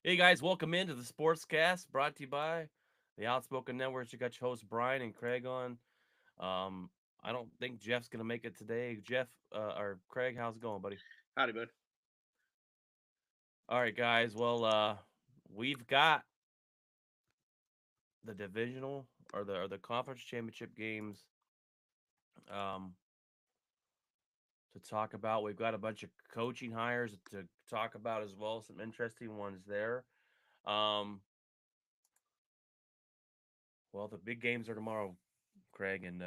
Hey guys, welcome into the Sportscast brought to you by the Outspoken Networks. You got your hosts Brian and Craig on. Um, I don't think Jeff's gonna make it today. Jeff or Craig, how's it going, buddy? Howdy, bud. All right, guys. Well, we've got the divisional or the conference championship games um to talk about. We've got a bunch of coaching hires to talk about as well. Some interesting ones there. Um, well, the big games are tomorrow, Craig, and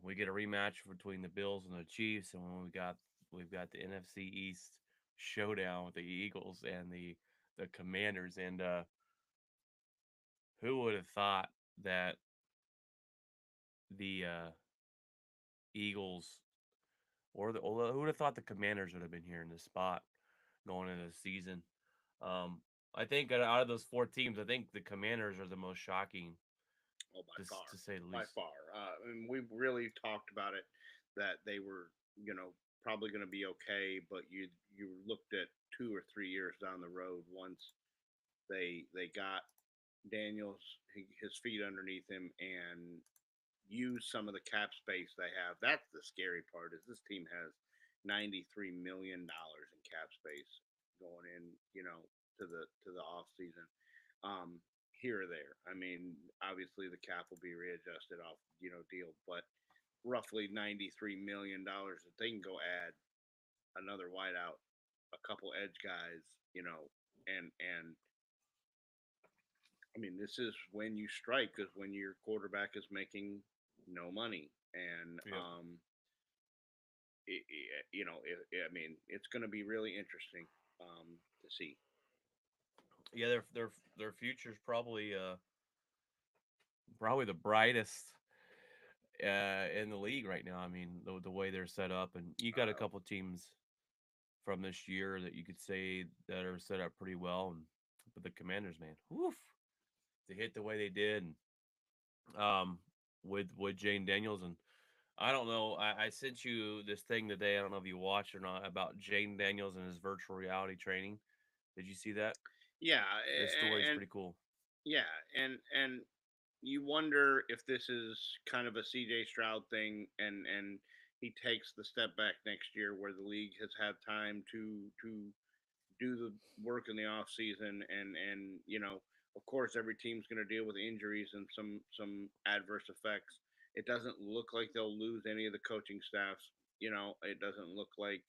we get a rematch between the Bills and the Chiefs, and when we've got the NFC East showdown with the Eagles and the Commanders, and who would have thought that the Eagles or who would have thought the Commanders would have been here in this spot going into the season? Um, I think out of those four teams, I think the Commanders are the most shocking, Oh, by far, to say the by least. far. And we've really talked about it that they were, probably going to be okay, but you looked at 2 or 3 years down the road once they got Daniels his feet underneath him and use some of the cap space they have. That's the scary part. Is this team has $93 million in cap space going in, to the off season. Um, Here or there. I mean, obviously the cap will be readjusted off, deal, but roughly $93 million that they can go add another wideout, a couple edge guys, and I mean, this is when you strike, is when your quarterback is making no money, and Yep. I mean, it's going to be really interesting to see. Yeah, their future's probably the brightest in the league right now. I mean, the way they're set up, and you got a Uh, couple teams from this year that you could say that are set up pretty well, and but the Commanders, man, woof, they hit the way they did, and with Jane Daniels, and I don't know, I sent you this thing today. I don't know if you watched or not about Jane Daniels and his virtual reality training. Did you see that? yeah, This story is and pretty cool. yeah, and you wonder if this is kind of a CJ Stroud thing, and he takes the step back next year where the league has had time to do the work in the off season, and of course every team's going to deal with injuries and some adverse effects. It doesn't look like they'll lose any of the coaching staffs. It doesn't look like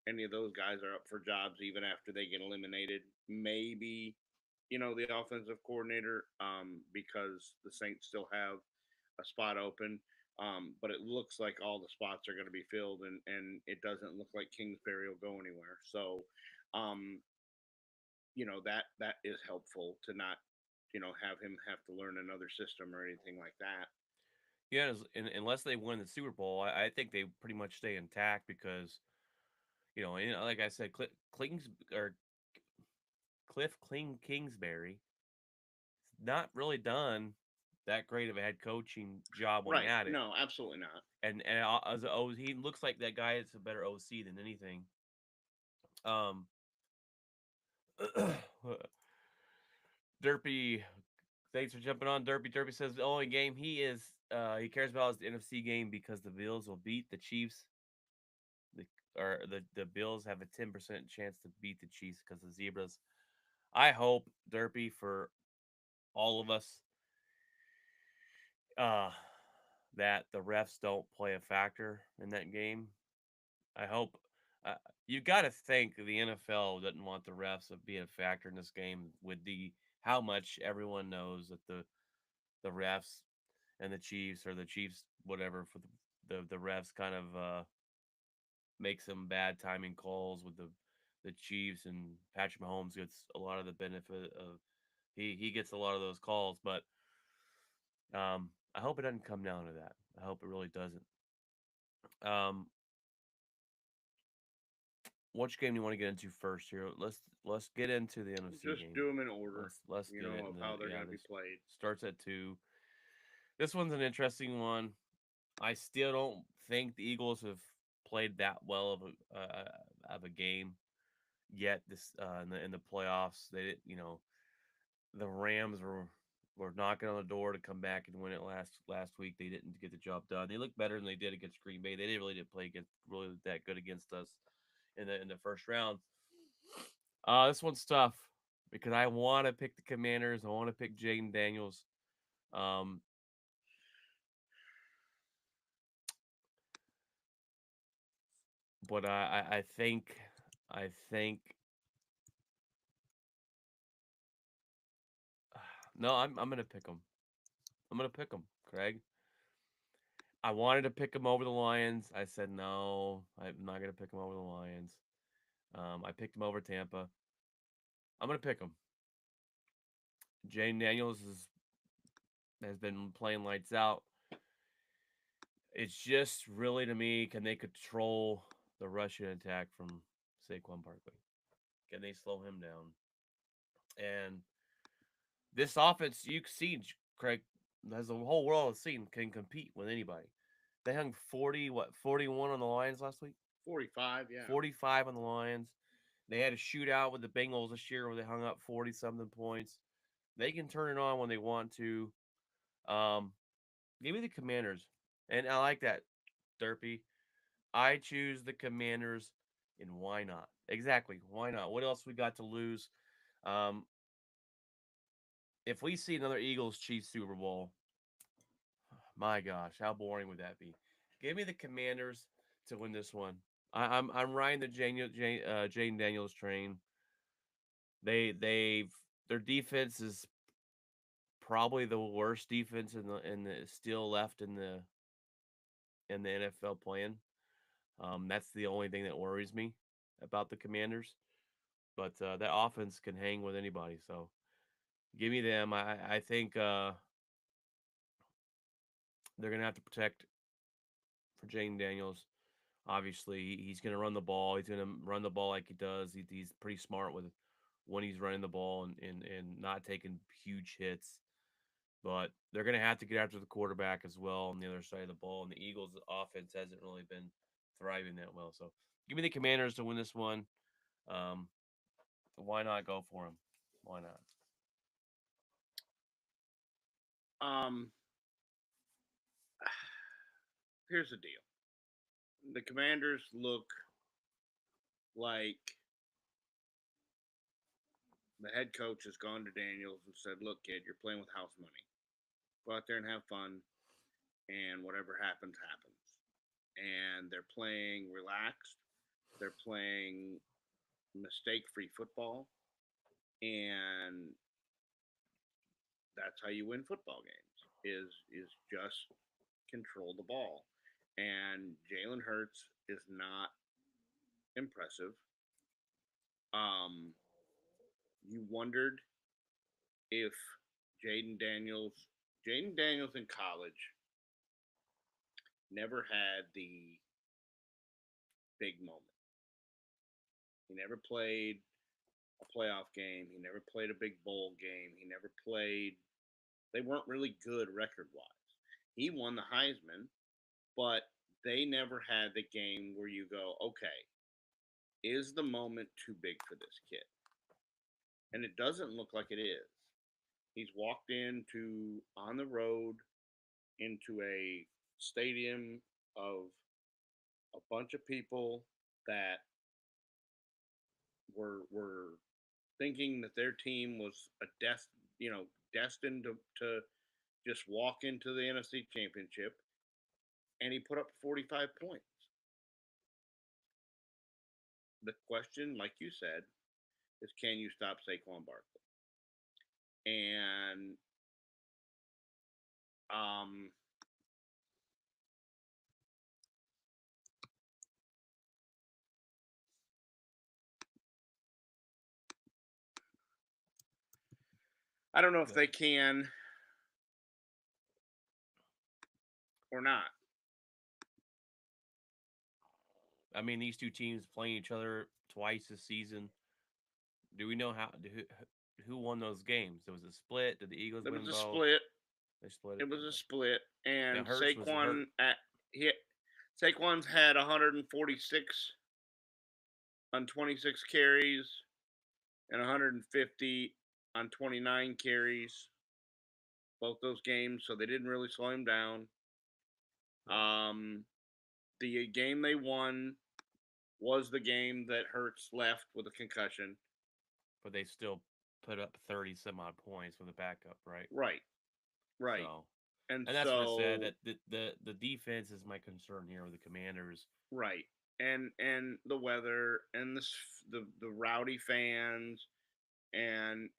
any of those guys are up for jobs even after they get eliminated. Maybe the offensive coordinator, because the Saints still have a spot open. But it looks like all the spots are going to be filled, and it doesn't look like Kingsbury will go anywhere. So, um, that is helpful to not have him have to learn another system or anything like that. Yeah, unless they win the Super Bowl, I think they pretty much stay intact because like I said, Cliff Kingsbury not really done that great of a head coaching job when he Right? had it, No, absolutely not. and as an O, he looks like that guy is a better OC than anything. Um, Derpy, thanks for jumping on. Derpy says the only game he cares about is the NFC game because the Bills will beat the Chiefs. The the Bills have a 10% chance to beat the Chiefs because the Zebras. I hope Derpy for all of us uh that the refs don't play a factor in that game. I hope uh, you got to think the NFL doesn't want the refs to be a factor in this game with the how much everyone knows that the refs and the Chiefs or the Chiefs whatever for the refs kind of make some bad timing calls with the Chiefs, and Patrick Mahomes gets a lot of the benefit of he gets a lot of those calls, but I hope it doesn't come down to that. I hope it really doesn't. Um, which game do you want to get into first here? Let's get into the NFC Just game. do them in order, Let's get it of in the how they're yeah. going to be This played. starts at 2. This one's an interesting one. I still don't think the Eagles have played that well of a game. yet this in the playoffs. They didn't, the Rams were knocking on the door to come back and win it last week. They didn't get the job done. They looked better than they did against Green Bay. They didn't really didn't play against really that good against us in the first round. This one's tough because I want to pick the Commanders. I want to pick Jaden Daniels. Um, but I think no, I'm gonna pick him. I'm gonna pick him, Craig. I wanted to pick him over the Lions. I said no. I'm not gonna pick him over the Lions. I picked him over Tampa. I'm gonna pick him. Jane Daniels has been playing lights out. It's just really to me, can they control the rushing attack from Saquon Barkley? Can they slow him down? And this offense, you see, Craig, as the whole world has seen, can compete with anybody. They hung 41 on the Lions last week? 45, yeah. 45 on the Lions. They had a shootout with the Bengals this year where they hung up 40 something points. They can turn it on when they want to. Um, Give me the Commanders. And I like that, Derpy. I choose the Commanders, and why not? Exactly. Why not? What else we got to lose? Um, if we see another Eagles Chiefs Super Bowl, my gosh, how boring would that be? Give me the Commanders to win this one. I'm riding the Jane Daniels train. They've their defense is probably the worst defense in the still left in the NFL playing. That's the only thing that worries me about the Commanders. But that offense can hang with anybody. So give me them. I think they're gonna have to protect for Jane Daniels. Obviously, he's gonna run the ball. He's gonna run the ball like he does. He's pretty smart with when he's running the ball and not taking huge hits. But they're going to have to get after the quarterback as well on the other side of the ball. And the Eagles' offense hasn't really been thriving that well. So give me the Commanders to win this one. Um, why not go for them? Why not? Um, here's the deal. The Commanders look like the head coach has gone to Daniels and said, "Look, kid, you're playing with house money. Go out there and have fun, and whatever happens, happens." And they're playing relaxed. They're playing mistake-free football, and that's how you win football games. Is just control the ball. And Jalen Hurts is not impressive. Um, you wondered if Jaden Daniels, Jaden Daniels in college never had the big moment. He never played a playoff game. He never played a big bowl game. He never played. They weren't really good record wise. He won the Heisman, but they never had the game where you go, okay, is the moment too big for this kid? And it doesn't look like it is. He's walked into on the road into a stadium of a bunch of people that were thinking that their team was destined to just walk into the NFC Championship, and he put up 45 points. The question, like you said, is can you stop Saquon Barkley? And um, I don't know if Yeah. they can or not. I mean, these two teams playing each other twice this season. Do we know who won those games? There was a split. Did the Eagles It win was a both? split. They split it. It was a Okay. split, Now and Hurts was hurt. Saquon's had 146 on 26 carries and 150 on 29 carries, both those games. So they didn't really slow him down. Right. The game they won was the game that Hurts left with a concussion. But they still put up 30 some odd points with a backup, right? Right, right. So, And and that's what I said, so that the defense is my concern here with the Commanders. right. And the weather and the rowdy fans and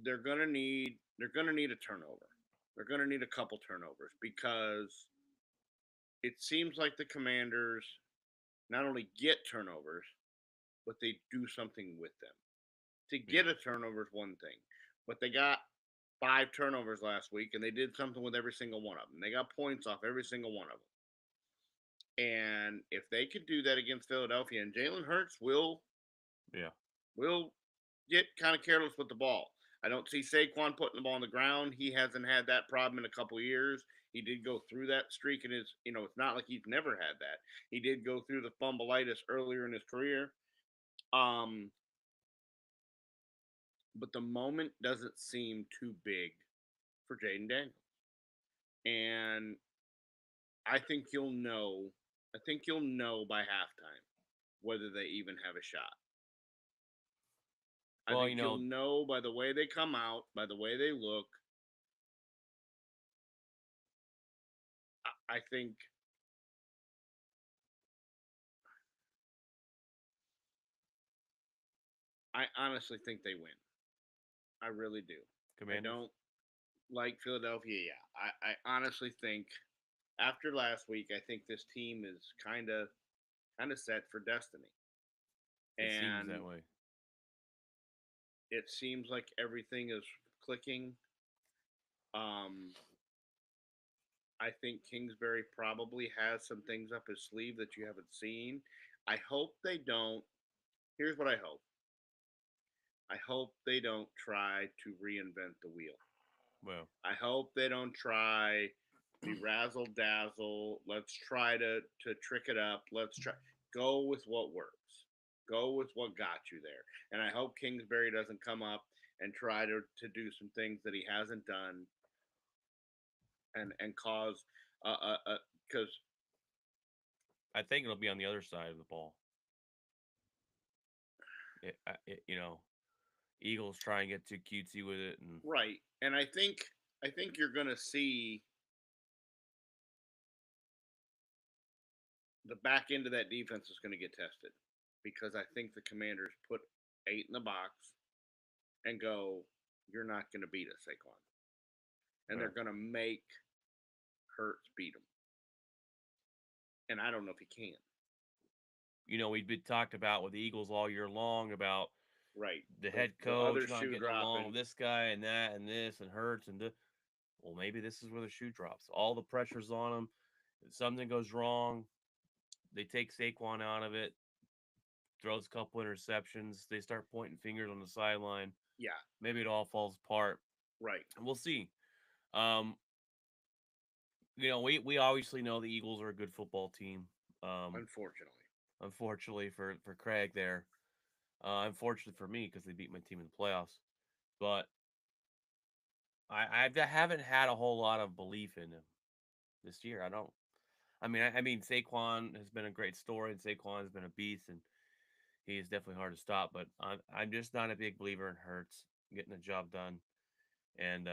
they're gonna need a turnover. They're gonna need a couple turnovers because it seems like the Commanders not only get turnovers, but they do something with them. To get Yeah. a turnover is one thing, but they got 5 turnovers last week, and they did something with every single one of them. They got points off every single one of them. And if they could do that against Philadelphia, and Jalen Hurts Yeah. will get kind of careless with the ball. I don't see Saquon putting the ball on the ground. He hasn't had that problem in a couple years. He did go through that streak in his, it's not like he's never had that. He did go through the fumbleitis earlier in his career. Um, but the moment doesn't seem too big for Jaden Daniels. And I think you'll know. I think you'll know by halftime whether they even have a shot. I Well, think you'll know by the way they come out, by the way they look. I think I honestly think they win. I really do. I Commanders. don't like Philadelphia. Yeah, I honestly think after last week, I think this team is kind of set for destiny, It seems that and way. it seems like everything is clicking. Um, I think Kingsbury probably has some things up his sleeve that you haven't seen. I hope they don't. Here's what I hope. I hope they don't try to reinvent the wheel. Well, I hope they don't try the razzle dazzle. Let's try to trick it up. Let's try go with what works. Go with what got you there. And I hope Kingsbury doesn't come up and try to do some things that he hasn't done and cause because I think it'll be on the other side of the ball. Eagles try and get too cutesy with it, and right. And I think you're gonna see the back end of that defense is gonna get tested because I think the Commanders put 8 in the box and go, you're not going to beat us, Saquon. And they're well, going to make Hurts beat him. And I don't know if he can. we've been talked about with the Eagles all year long about Right. the The head the other coach not shoe getting along dropping. with this guy and that and this and Hurts and well, maybe this is where the shoe drops. All the pressure's on them. If something goes wrong, they take Saquon out of it, throws a couple interceptions. They start pointing fingers on the sideline. Yeah. Maybe it all falls apart. Right. We'll see. Um, we obviously know the Eagles are a good football team. Um, Unfortunately. unfortunately for Craig there, unfortunately for me because they beat my team in the playoffs. But I haven't had a whole lot of belief in him this year. I don't. I mean, Saquon has been a great story, and Saquon has been a beast, and he is definitely hard to stop. But I'm just not a big believer in Hurts getting the job done. And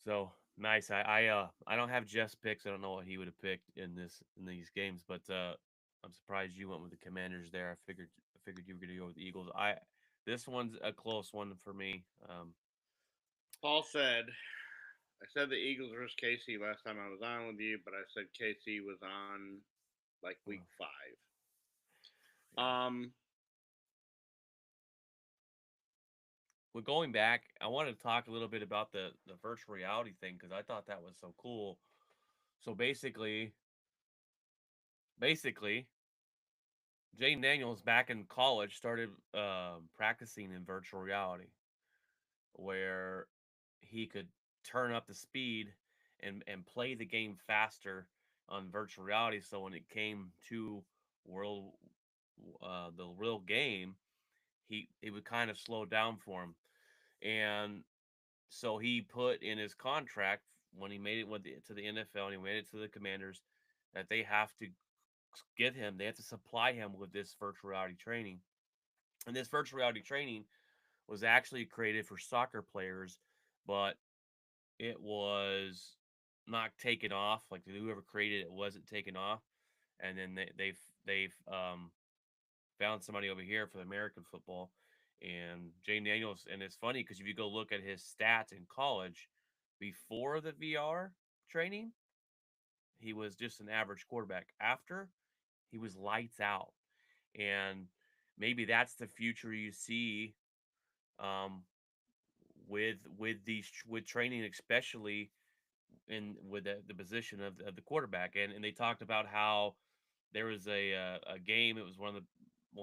so nice. I don't have Jeff's picks. I don't know what he would have picked in these games, but I'm surprised you went with the Commanders there. I figured you were going to go with the Eagles. This one's a close one for me. Paul said, I said the Eagles versus KC last time I was on with you, but I said KC was on like week Well, 5. yeah. Um, Well, going back, I wanted to talk a little bit about the virtual reality thing because I thought that was so cool. So basically, Jane Daniels back in college started practicing in virtual reality, where he could turn up the speed and play the game faster on virtual reality. So when it came to World the real game, he it would kind of slow down for him. And so he put in his contract when he made it to the NFL and he made it to the Commanders that they have to they have to supply him with this virtual reality training. And this virtual reality training was actually created for soccer players, but it was not taken off. Like whoever created it wasn't taken off, and then they've found somebody over here for the American football. And Jane Daniels, and it's funny because if you go look at his stats in college before the VR training, he was just an average quarterback. After, he was lights out, and maybe that's the future you see um, with training, especially in with the position of the quarterback. And they talked about how there was a game. It was one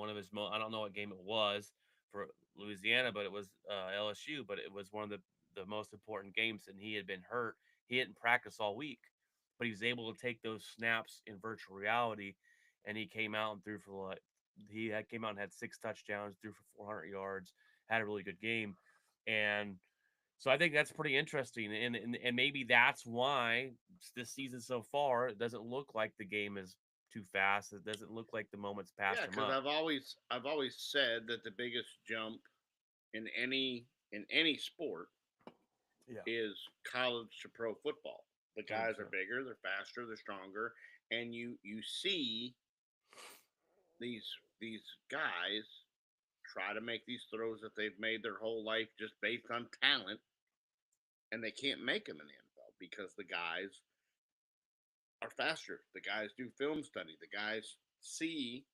of his I don't know what game it was for Louisiana, but it was LSU. But it was one of the most important games, and he had been hurt. He hadn't practiced all week, but he was able to take those snaps in virtual reality, and he came out and threw for like came out and had 6 touchdowns, threw for 400 yards, had a really good game, and so I think that's pretty interesting, and maybe that's why this season so far it doesn't look like the game is too fast. It doesn't look like the moments Yeah, passed him because up. I've always said that the biggest jump in any sport Yeah, is college to pro football. The one hundred guys are percent. bigger, they're faster, they're stronger, and you see these these guys try to make these throws that they've made their whole life just based on talent, and they can't make them in the NFL because the guys are faster. The guys do film study. The guys see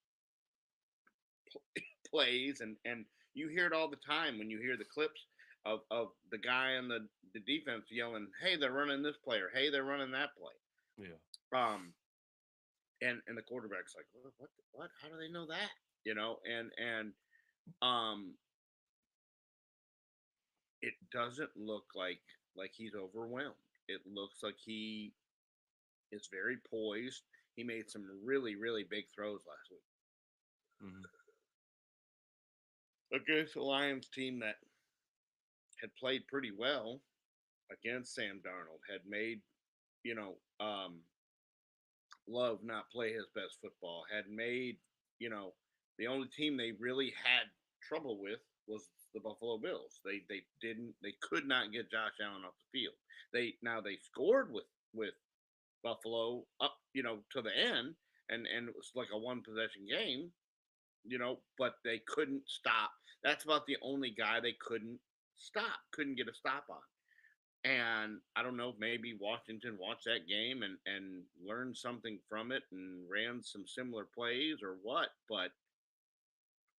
plays, and you hear it all the time when you hear the clips of the guy on the defense yelling, "Hey, they're running this play," or "Hey, they're running that play." Yeah, Um, and the quarterback's like, what? How do they know that? And um, it doesn't look like he's overwhelmed. It looks like he is very poised. He made some really really big throws last week hmm against a Lions team that had played pretty well against Sam Darnold. Had made you know Love not play his best football. Had made you know the only team they really had trouble with was the Buffalo Bills. They could not get Josh Allen off the field. They scored with Buffalo up to the end, and it was like a one possession game, but they couldn't stop. That's about the only guy they couldn't get a stop on. And I don't know, maybe Washington watched that game and learned something from it and ran some similar plays or what, but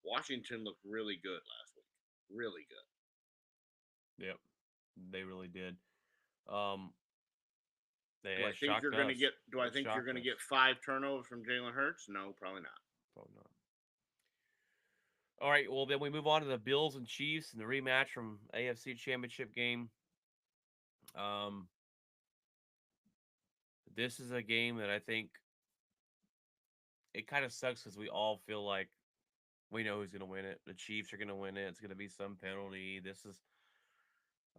Washington looked really good last week. Really good. yep, they really did. Um, Do I it think you're shocked gonna us. get do I It think you're shocked gonna us. get 5 turnovers from Jalen Hurts? No, probably not. Probably not. All right, well then we move on to the Bills and Chiefs and the rematch from AFC Championship game. Um, this is a game that I think it kind of sucks because we all feel like we know who's going to win it. The Chiefs are going to win it. It's going to be some penalty.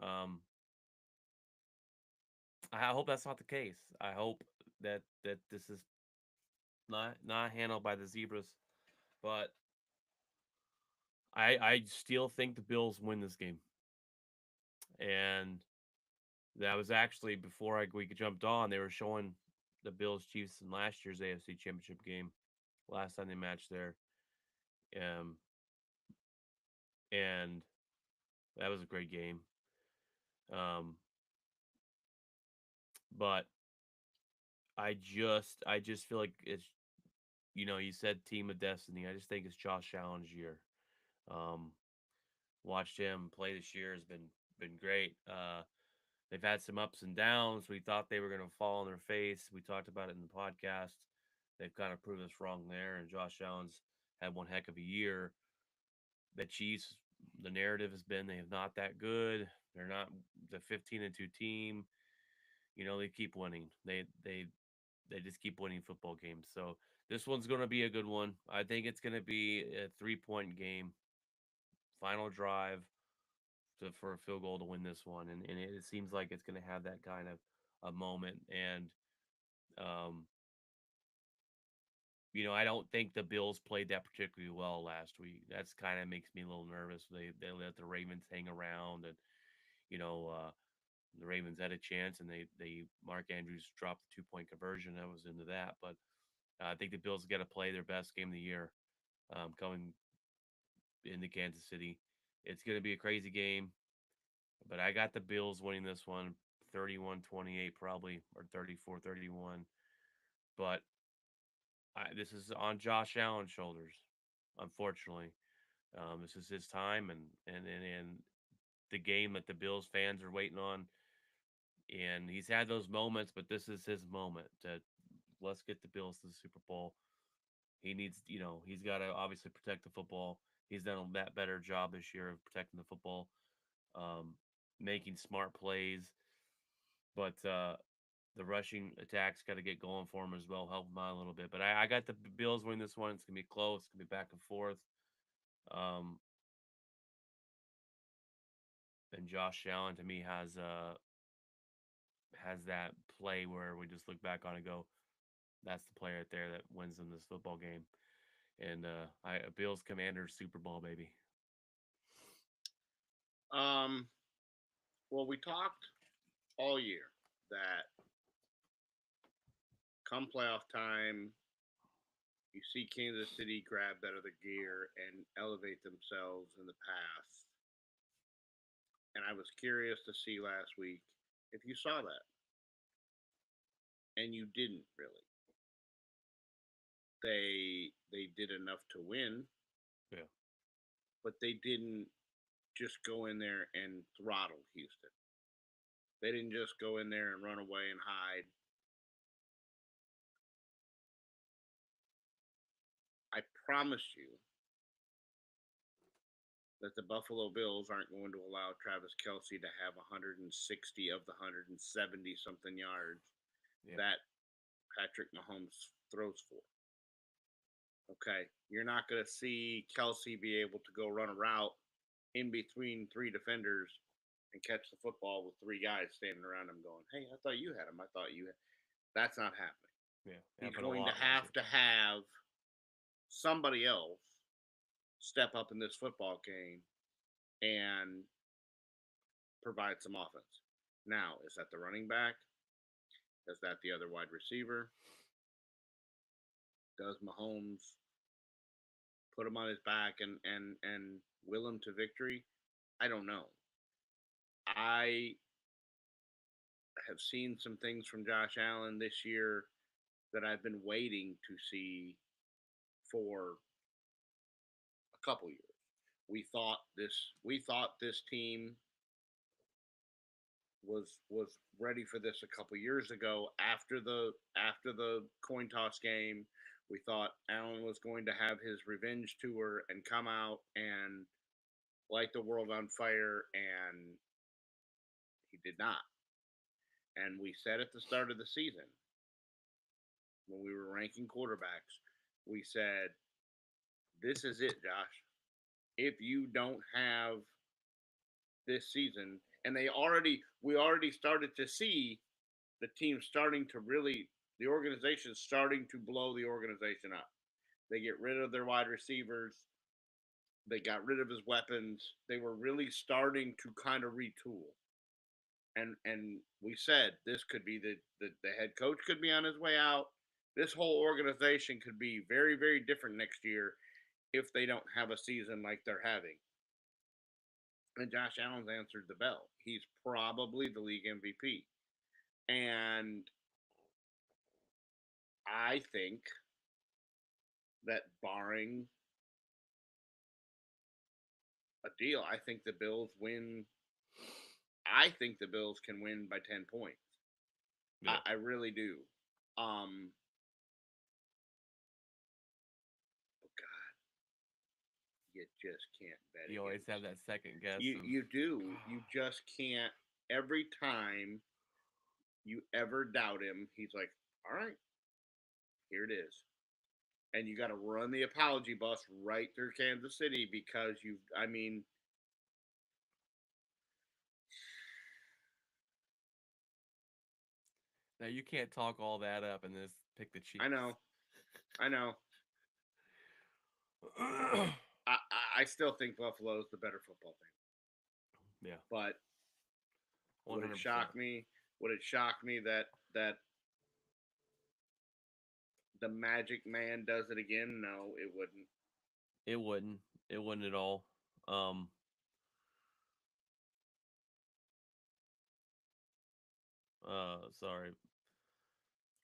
Um, I hope that's not the case. I hope that this is not handled by the Zebras, but I still think the Bills win this game. And that was actually before we jumped on. They were showing the Bills Chiefs in last year's AFC Championship game. Last time they matched there, um, and that was a great game. Um, but I just feel like it's you said team of destiny. I just think it's Josh Allen's year. Um, watched him play this year has been great. They've had some ups and downs. We thought they were going to fall on their face. We talked about it in the podcast. They've kind of proved us wrong there. And Josh Allen's had one heck of a year. The Chiefs, the narrative has been they have not that good. They're not the 15-2 team. They keep winning. They just keep winning football games. So This one's going to be a good one. I think it's going to be a 3-point game, final drive for a field goal to win this one, and it seems like it's going to have that kind of a moment. And um, I don't think the Bills played that particularly well last week. That's kind of makes me a little nervous. They let the Ravens hang around, and you know uh, the Ravens had a chance, and they Mark Andrews dropped the 2-point conversion. I was into that, but I think the Bills got to play their best game of the year coming into Kansas City. It's going to be a crazy game, but I got the Bills winning this one 31-28 probably, or 34-31. But this is on Josh Allen's shoulders, unfortunately. This is his time, and the game that the Bills fans are waiting on. And he's had those moments, but this is his moment to let's get the Bills to the Super Bowl. He needs, he's got to obviously protect the football. He's done a that better job this year of protecting the football, um, making smart plays. But the rushing attacks got to get going for him as well, help him out a little bit. But I got the Bills winning this one. It's gonna be close. It's gonna be back and forth. Um, and Josh Allen to me has that play where we just look back on and go, that's the player right there that wins in this football game. And I Bills Commanders Super Bowl baby. Um, well, we talked all year that come playoff time, you see Kansas City grab that other gear and elevate themselves in the past. And I was curious to see last week if you saw that. And you didn't really. They did enough to win, Yeah, but they didn't just go in there and throttle Houston. They didn't just go in there and run away and hide. I promise you that the Buffalo Bills aren't going to allow Travis Kelsey to have 160 of the 170 something yards yeah, that Patrick Mahomes throws for. Okay, you're not going to see Kelsey be able to go run a route in between three defenders and catch the football with three guys standing around him going, "Hey, I thought you had him. I thought you had." That's not happening. yeah. He's Happened a going lot last year. to have somebody else step up in this football game and provide some offense. Now, is that the running back? Is that the other wide receiver? Does Mahomes put him on his back and will him to victory? I don't know. I have seen some things from Josh Allen this year that I've been waiting to see for a couple years. We thought this team was ready for this a couple years ago after the coin toss game. We thought Allen was going to have his revenge tour and come out and light the world on fire, and he did not. And we said at the start of the season, when we were ranking quarterbacks, we said, "This is it, Josh. If you don't have this season," and we already started to see the team starting to really, the organization starting to blow the organization up. They get rid of their wide receivers. They got rid of his weapons. They were really starting to kind of retool. And we said this could be the head coach could be on his way out. This whole organization could be very, very different next year if they don't have a season like they're having. And Josh Allen's answered the bell. He's probably the league MVP. And I think that barring a deal, I think the Bills win. I think the Bills can win by 10 points. Yeah. I really do. Um, oh God, you just can't bet You always have against. that second guess You do. You of just can't. Every time you ever doubt him, he's like, "All right, here it is. and you got to run the apology bus right through Kansas City because you. I mean, Now you can't talk all that up and just pick the I Chiefs. know, I know. I still think Buffalo's the better football team, Yeah, but one would it hundred percent. shock me? Would it shock me that the Magic Man does it again? No, it wouldn't. It wouldn't. It wouldn't at all. Um, sorry,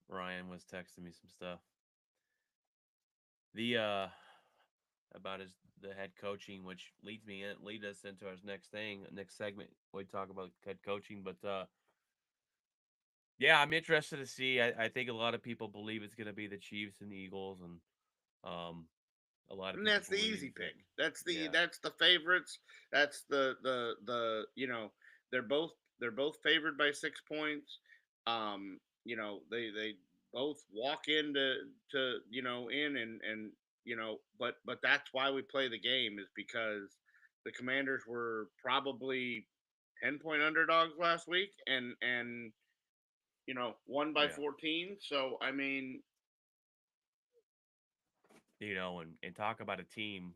Ryan was texting me some stuff. The about his the head coaching, which lead us into our next thing, next segment. We talk about head coaching, but yeah, I'm interested to see. I think a lot of people believe it's going to be the Chiefs and the Eagles, and um, a lot of And people that's the believe easy that. pick. That's Yeah, the favorites. That's the they're both favored by 6 points. They both walk into to in and but that's why we play the game is because the Commanders were probably 10-point underdogs last week and won by yeah. 14. So I mean, And talk about a team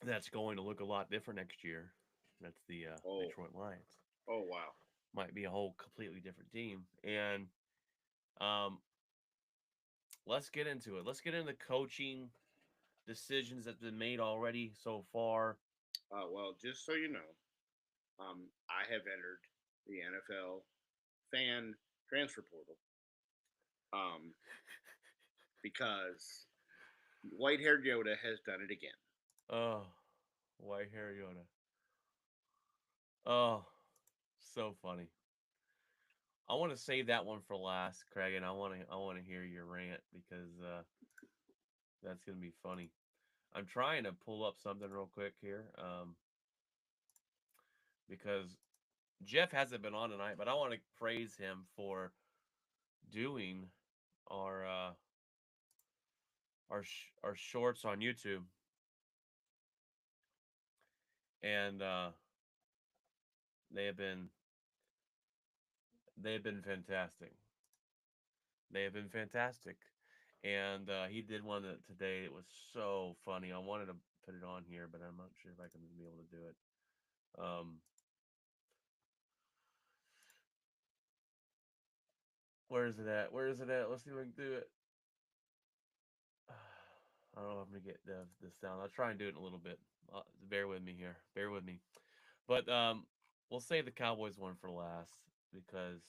that's going to look a lot different next year. That's the oh Detroit Lions. oh wow. Might be a whole completely different team. And um, let's get into it. Let's get into coaching decisions that's been made already so far. Well, just so you know, I have entered the NFL fan transfer portal because white haired Yoda has done it again. Oh, white hair Yoda. Oh, so funny. I want to save that one for last, Craig, and I want to hear your rant because that's gonna be funny. I'm trying to pull up something real quick here, because Jeff hasn't been on tonight, but I want to praise him for doing our our shorts on YouTube, and they have been they have been fantastic. They have been fantastic, and he did one that today. It was so funny. I wanted to put it on here, but I'm not sure if I can be able to do it. Where is it at? Where is it at? Let's see if I can do it. I don't know if I'm gonna get this down. I'll try and do it in a little bit. Bear with me here. Bear with me. But we'll save the Cowboys one for last because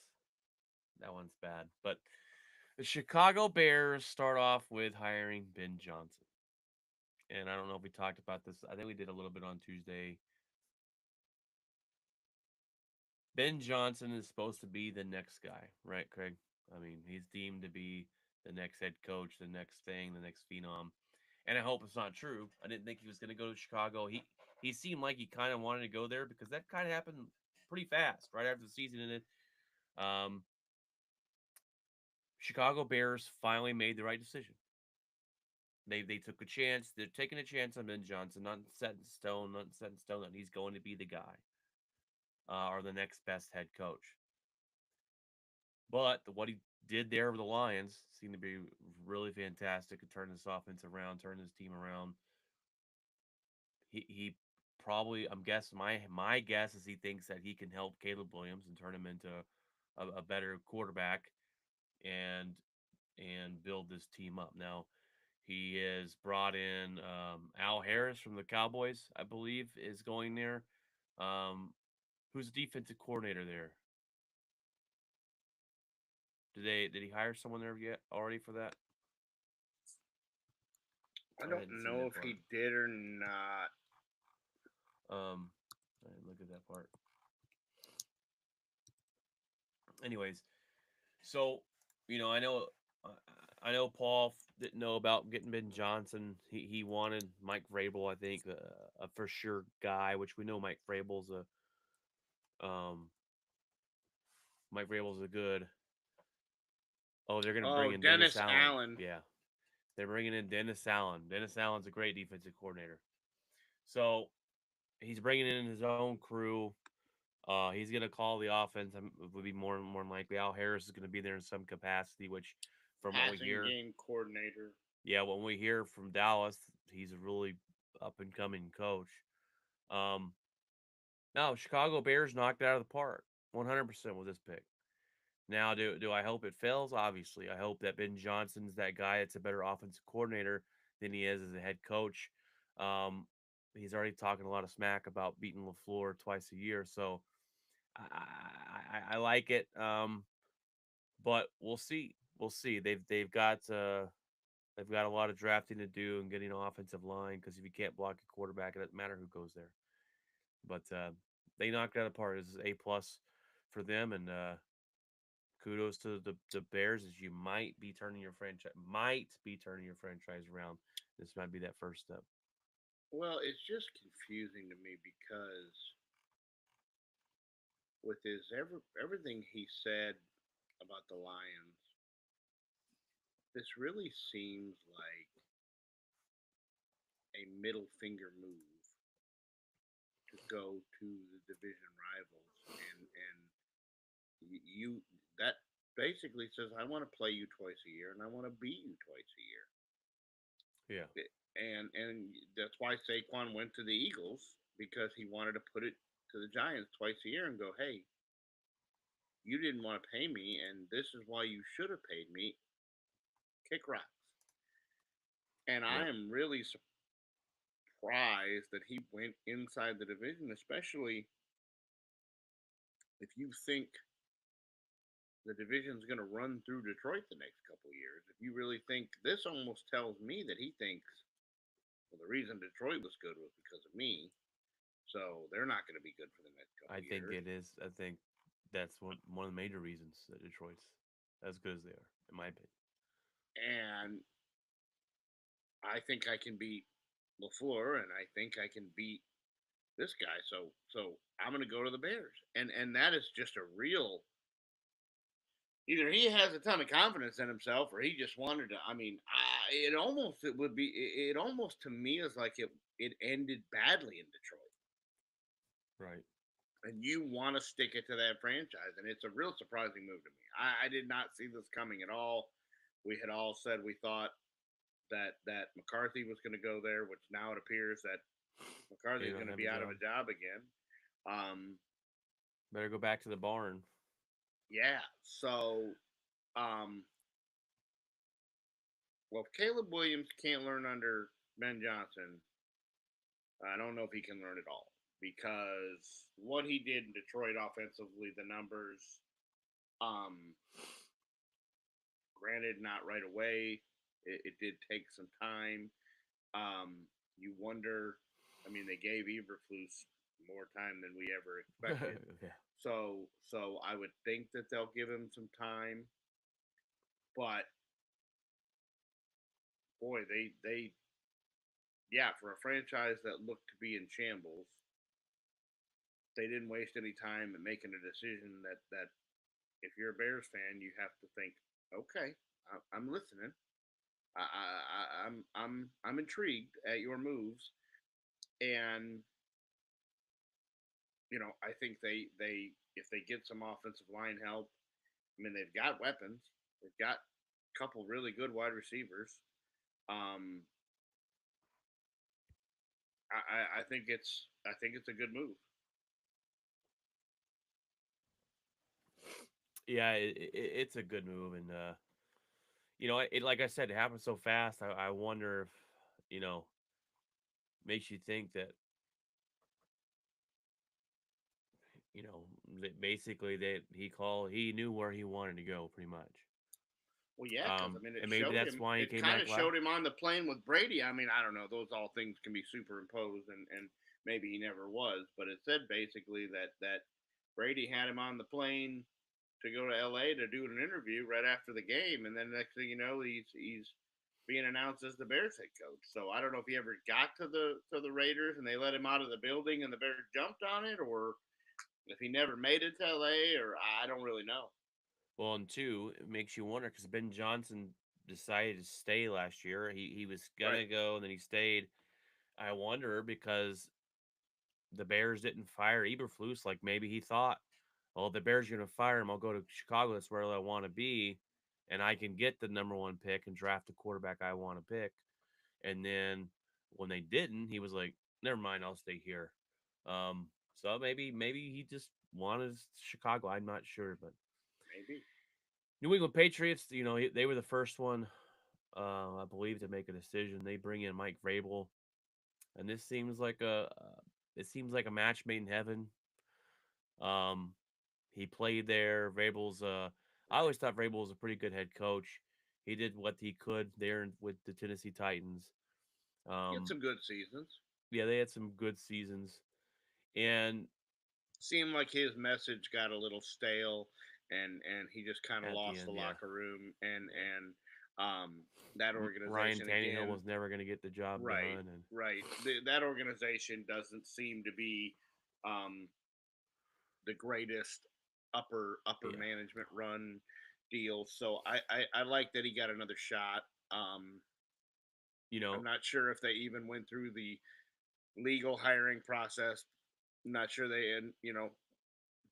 that one's bad. But the Chicago Bears start off with hiring Ben Johnson. And I don't know if we talked about this. I think we did a little bit on Tuesday. Ben Johnson is supposed to be the next guy, right, Craig? I mean, he's deemed to be the next head coach, the next thing, the next phenom. And I hope it's not true. I didn't think he was going to go to Chicago. He seemed like he kind of wanted to go there because that kind of happened pretty fast right after the season ended. Um, Chicago Bears finally made the right decision. They took a chance. They're taking a chance on Ben Johnson, not set in stone, not set in stone that he's going to be the guy or the next best head coach. But what he did there with the Lions seemed to be really fantastic to turn this offense around, turn this team around. He probably, I'm guessing, my guess is he thinks that he can help Caleb Williams and turn him into a better quarterback and build this team up. Now he has brought in Al Harris from the Cowboys, I believe, is going there. Um, who's the defensive coordinator there? Did he hire someone there yet already for that? I I didn't don't see know that if part. he did or not. I didn't look at that part. Anyways, so uh, I know Paul didn't know about getting Ben Johnson. He wanted Mike Vrabel, I think, a for sure guy, which we know um Mike Vrabel's a good Oh, they're gonna bring Oh, in Dennis Dennis Allen. Allen. Yeah, they're bringing in Dennis Allen. Dennis Allen's a great defensive coordinator. So he's bringing in his own crew. He's gonna call the offense. Would be more than likely. Al Harris is gonna be there in some capacity. Which, from what we Passing hear, game coordinator. yeah, when we hear from Dallas, he's a really up and coming coach. Um, Now Chicago Bears knocked it out of the park, 100% with this pick. Now, do I hope it fails? Obviously, I hope that Ben Johnson's that guy that's a better offensive coordinator than he is as a head coach. Um, he's already talking a lot of smack about beating LaFleur twice a year, so I like it. But we'll see. We'll see. They've got a lot of drafting to do and getting an offensive line because if you can't block a quarterback, it doesn't matter who goes there. But they knocked it out of the park. This is A+ for them, and kudos to the Bears as you might be turning your franchise around. This might be that first step. Well, it's just confusing to me because with everything he said about the Lions, this really seems like a middle finger move to go to the division rivals, and you that basically says I want to play you twice a year and I want to beat you twice a year. Yeah, And that's why Saquon went to the Eagles because he wanted to put it to the Giants twice a year and go, hey, you didn't want to pay me, and this is why you should have paid me. Kick rocks. And I yep. am really surprised that he went inside the division, especially if you think the division's going to run through Detroit the next couple of years. If you really think this almost tells me that he thinks, well, the reason Detroit was good was because of me. So they're not going to be good for the next couple I of think years. it is. I think that's one of the major reasons that Detroit's as good as they are, in my opinion. And I think I can beat LaFleur, and I think I can beat this guy. So I'm going to go to the Bears, and that is just a real. Either he has a ton of confidence in himself, or he just wanted to. I mean, it would be it almost to me is like it ended badly in Detroit, Right. and you want to stick it to that franchise, and it's a real surprising move to me. I did not see this coming at all. We had all said we thought that McCarthy was going to go there, which now it appears that McCarthy He is don't going to have be a out of job. a job again. Um, Better go back to the barn. yeah. Um, well, if Caleb Williams can't learn under Ben Johnson, I don't know if he can learn at all because what he did in Detroit offensively, the numbers, um, granted, not right away. It did take some time. You wonder. I mean, they gave Eberflus more time than we ever expected. Yeah. So I would think that they'll give him some time. But boy, they yeah, for a franchise that looked to be in shambles, they didn't waste any time in making a decision that if you're a Bears fan, you have to think, okay, I'm listening. I'm intrigued at your moves, and I think they if they get some offensive line help, I mean they've got weapons, they've got a couple really good wide receivers. Um, I think it's a good move. Yeah, it's a good move, and like I said, it happened so fast. I wonder if you know makes you think that you know basically that he knew where he wanted to go pretty much. Well, yeah, because I mean, it And maybe showed that's him. why he It came kind back of last. showed him on the plane with Brady. I mean, I don't know; those all things can be superimposed, and maybe he never was. But it said basically that Brady had him on the plane to go to L.A. to do an interview right after the game, and then next thing you know, he's being announced as the Bears head coach. So I don't know if he ever got to the Raiders and they let him out of the building and the Bears jumped on it, or if he never made it to L.A. or I don't really know. Well, and two, it makes you wonder because Ben Johnson decided to stay last year. He was Right. gonna go and then he stayed. I wonder because the Bears didn't fire Eberflus like maybe he thought. Well, the Bears are gonna fire him. I'll go to Chicago. That's where I want to be, and I can get the number one pick and draft the quarterback I want to pick. And then when they didn't, he was like, "Never mind, I'll stay here." So maybe he just wanted Chicago. I'm not sure, but Maybe. New England Patriots, they were the first one, I believe, to make a decision. They bring in Mike Vrabel, and this seems like a match made in heaven. Um, he played there. I always thought Vrabel was a pretty good head coach. He did what he could there with the Tennessee Titans. He had Um, some good seasons. yeah, they had some good seasons, and Seemed like his message got a little stale, and he just kind of at the lost the end, yeah, locker room, yeah. um, that Ryan organization Tannehill again. was never going to get the job Right, done, and right. That organization doesn't seem to be um, the greatest upper yeah, management run deal. So I like that he got another shot. Um, you I'm know, not sure if they even went through the legal hiring process. I'm not sure they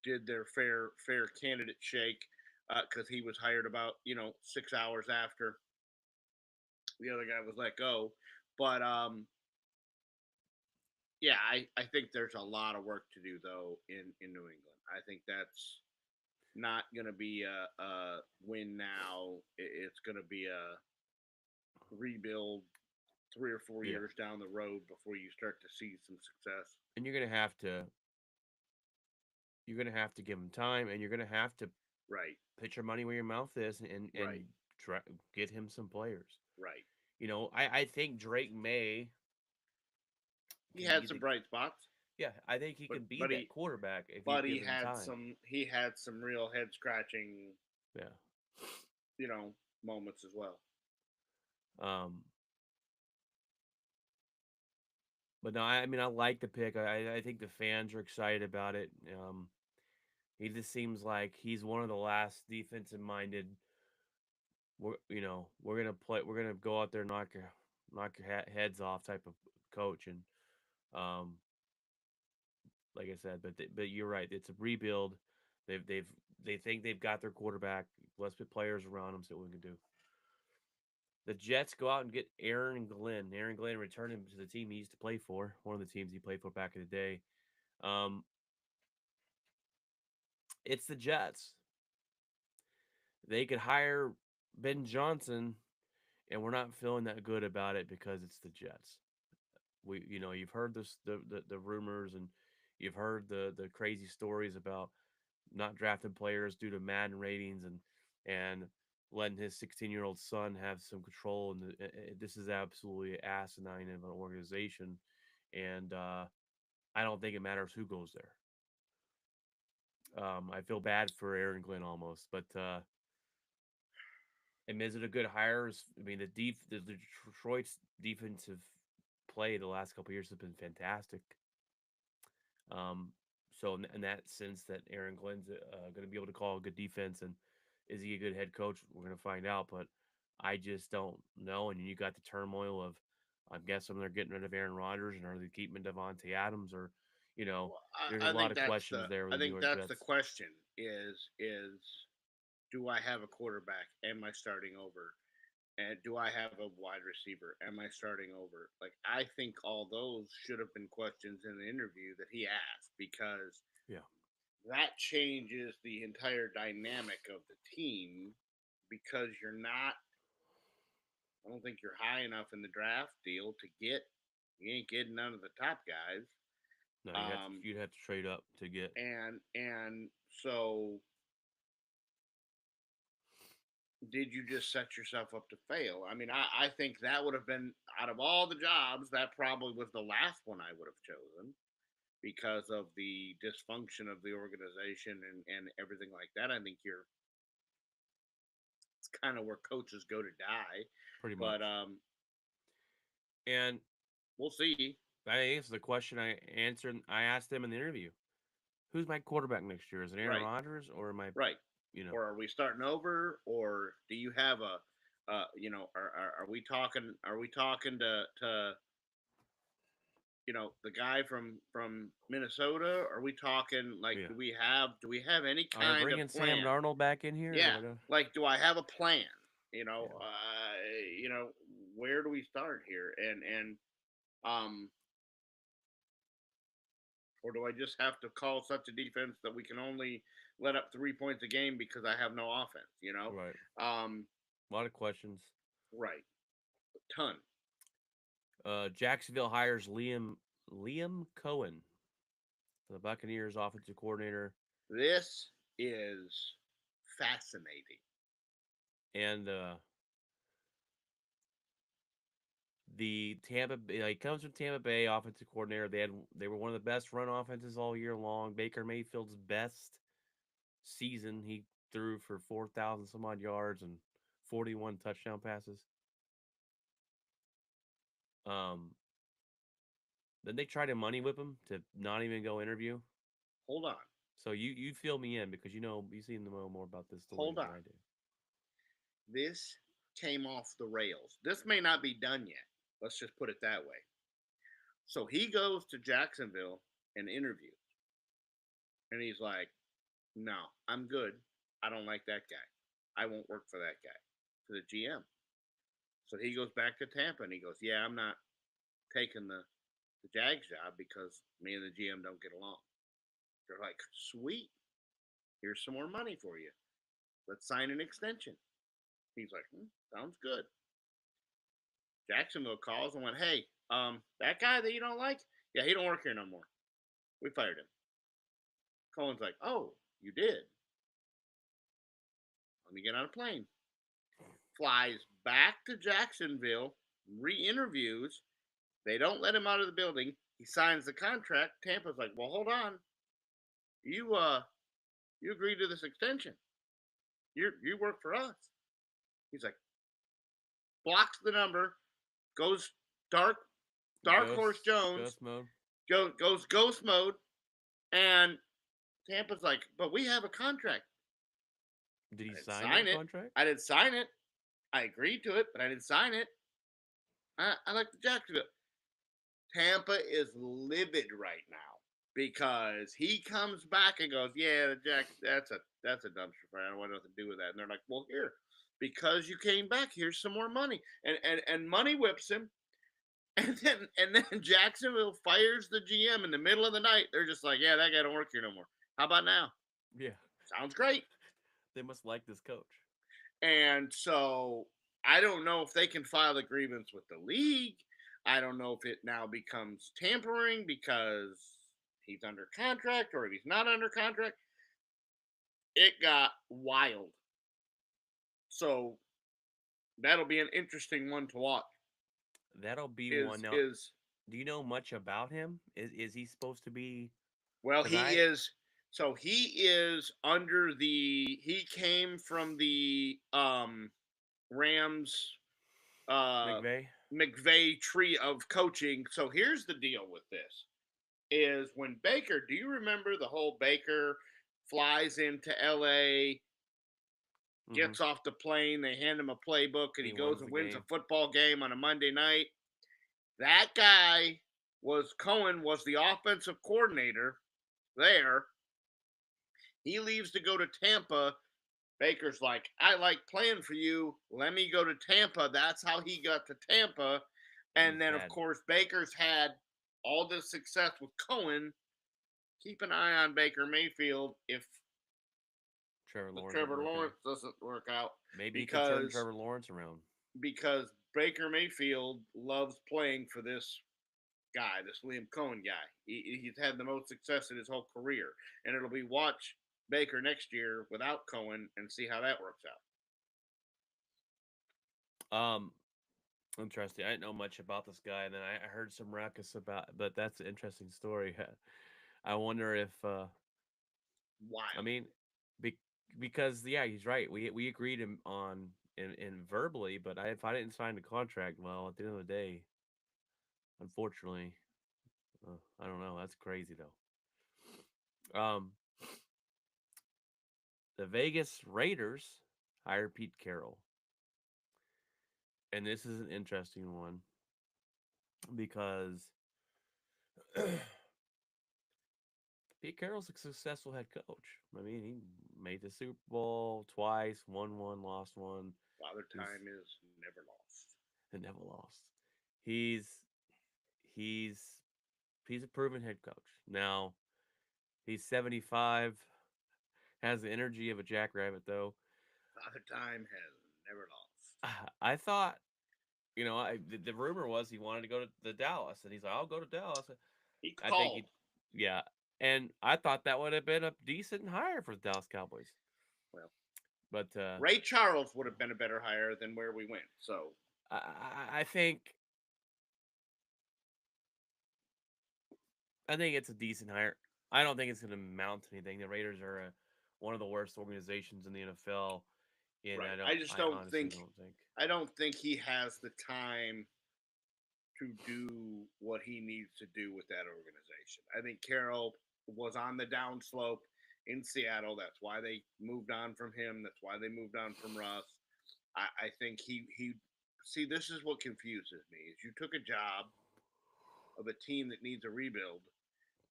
did their fair candidate shake because he was hired about 6 hours after the other guy was let go. But yeah, I think there's a lot of work to do though in New England. I think that's not going to be a win now. It's going to be a rebuild 3 or 4 yeah, years down the road before you start to see some success. and you're gonna have to give him time, and you're gonna have to Right, put your money where your mouth is, and right, try get him some players. right. I think Drake May He can be had some the bright spots, yeah. I think he but can be but that he quarterback if you but give him time. he had some real head scratching Yeah. moments as well. Um. But no, I mean I like the pick. I think the fans are excited about it. He just seems like he's one of the last defensive minded. We're gonna play. We're gonna go out there and knock your heads off type of coach. And um, like I said, but you're right. It's a rebuild. They've they think they've got their quarterback. Let's put players around them. So what we can do. The Jets go out and get Aaron Glenn. Aaron Glenn returned him to the team he used to play for. One of the teams he played for back in the day. Um, it's the Jets. They could hire Ben Johnson, and we're not feeling that good about it because it's the Jets. You've heard the rumors, and you've heard the crazy stories about not drafting players due to Madden ratings, and letting his 16-year-old son have some control. And this is absolutely asinine of an organization, and I don't think it matters who goes there. I feel bad for Aaron Glenn almost, but and is it a good hire? I mean, the Detroit's defensive play the last couple years has been fantastic. Um, so in that sense, that Aaron Glenn's going to be able to call a good defense, and is he a good head coach? We're going to find out, but I just don't know. And you got the turmoil of, I'm guessing they're getting rid of Aaron Rodgers, and are they keeping Devontae Adams, or you know, Well, there's a lot of the questions there with the New York Jets. question is do I have a quarterback? Am I starting over? And do I have a wide receiver? Am I starting over? Like I think all those should have been questions in the interview that he asked because Yeah, that changes the entire dynamic of the team because you're not I don't think you're high enough in the draft deal to get you ain't getting none of the top guys. no, Um you'd have to trade up to get. and so did you just set yourself up to fail? I mean, I think that would have been out of all the jobs, that probably was the last one I would have chosen because of the dysfunction of the organization and everything like that. I think you're it's kind of where coaches go to die. Pretty But much. And we'll see. I answered the question I answered. I asked him in the interview, "Who's my quarterback next year? Is it Aaron Right, Rodgers or am I right. you know, or are we starting over, or do you have a are we talking to the guy from Minnesota? Are we talking like yeah. do we have any Are we kind of bringing Sam plan? Darnold back in here? Or Yeah, what? like do I have a plan? You know, Yeah. you know, where do we start here? And um, or do I just have to call such a defense that we can only let up 3 points a game because I have no offense? Right. Um, A lot of questions. right, a ton. Jacksonville hires Liam Cohen, the Buccaneers offensive coordinator, This is fascinating. and the Tampa Bay. He comes from Tampa Bay offensive coordinator. They were one of the best run offenses all year long. Baker Mayfield's best season. He threw for 4,000 some odd yards and 41 touchdown passes. Um, then they tried to money whip him to not even go interview. Hold on, So you fill me in because you seem to know more about this story hold than on. I do. This came off the rails. This may not be done yet. Let's just put it that way. So he goes to Jacksonville and interviews, and he's like, "No, I'm good. I don't like that guy. I won't work for that guy." To the GM. So he goes back to Tampa and he goes, "Yeah, I'm not taking the Jags job because me and the GM don't get along." They're like, "Sweet, here's some more money for you. Let's sign an extension." He's like, "Sounds good." Jacksonville calls and went, "Hey, that guy that you don't like, yeah, he don't work here no more. We fired him." Cohen's like, "Oh, you did? Let me get on a plane." Flies back to Jacksonville, re-interviews. They don't let him out of the building. He signs the contract. Tampa's like, "Well, hold on. You agreed to this extension. You work for us." He's like, blocks the number, goes dark dark horse Jones, Ghost mode. goes ghost mode, and Tampa's like, "But we have a contract." Did I he didn't sign sign that it. contract? I didn't sign it. I agreed to it, but I didn't sign it. I like the Jacksonville. Tampa is livid right now because he comes back and goes, "Yeah, the Jack, that's a dumpster fire. I don't want nothing to do with that." And they're like, "Well, here, because you came back, here's some more money." And money whips him. And then Jacksonville fires the GM in the middle of the night. They're just like, "Yeah, that guy don't work here no more. How about now?" Yeah. Sounds great. They must like this coach. And so I don't know if they can file a grievance with the league. I don't know if it now becomes tampering because he's under contract or if he's not under contract. It got wild. So that'll be an interesting one to watch. That'll be one. Is Now, is do you know much about him? Is he supposed to be? well, Because he I is so he is under the he came from the Rams uh McVay. McVay tree of coaching. So here's the deal with this is when Baker, do you remember the whole Baker flies into LA, Mm-hmm. gets off the plane, they hand him a playbook, and he He goes wins and the wins a game. football game on a Monday night? That guy was the offensive coordinator there. He leaves to go to Tampa. Baker's like, "I like playing for you. Let me go to Tampa." That's how he got to Tampa. He's And then, of had course, Baker's had all this success with Cohen. Keep an eye on Baker Mayfield if Trevor the Lawrence doesn't Trevor work out. Lawrence doesn't work out Maybe he can turn because Trevor Lawrence around. because Baker Mayfield loves playing for this guy, this Liam Cohen guy. He's had the most success in his whole career, and it'll be watch Baker next year without Cohen and see how that works out. Um, Interesting. I didn't know much about this guy, and then I heard some ruckus about. But that's an interesting story. I wonder if I Wild. mean, be, because yeah, he's right. We agreed on in verbally, but if I didn't sign the contract, well, at the end of the day, unfortunately, I don't know. That's crazy though. Um, the Vegas Raiders hired Pete Carroll. And this is an interesting one because Pete Carroll's a successful head coach. I mean, he made the Super Bowl twice, won one, lost one. Father He's Time is never lost. never lost. He's he's he's a proven head coach. Now he's 75, has the energy of a jackrabbit though. Father Time has never lost. I thought, the rumor was he wanted to go to the Dallas, and he's like, I'll go to Dallas. He I think called. yeah, and I thought that would have been a decent hire for the Dallas Cowboys. Well, But Ray Charles would have been a better hire than where we went. So I think it's a decent hire. I don't think it's going to amount to anything. The Raiders are one of the worst organizations in the NFL, and right, I honestly don't think. I don't think he has the time to do what he needs to do with that organization. I think Carroll was on the downslope in Seattle. That's why they moved on from him. That's why they moved on from Russ. I think he see, this is what confuses me is you took a job of a team that needs a rebuild,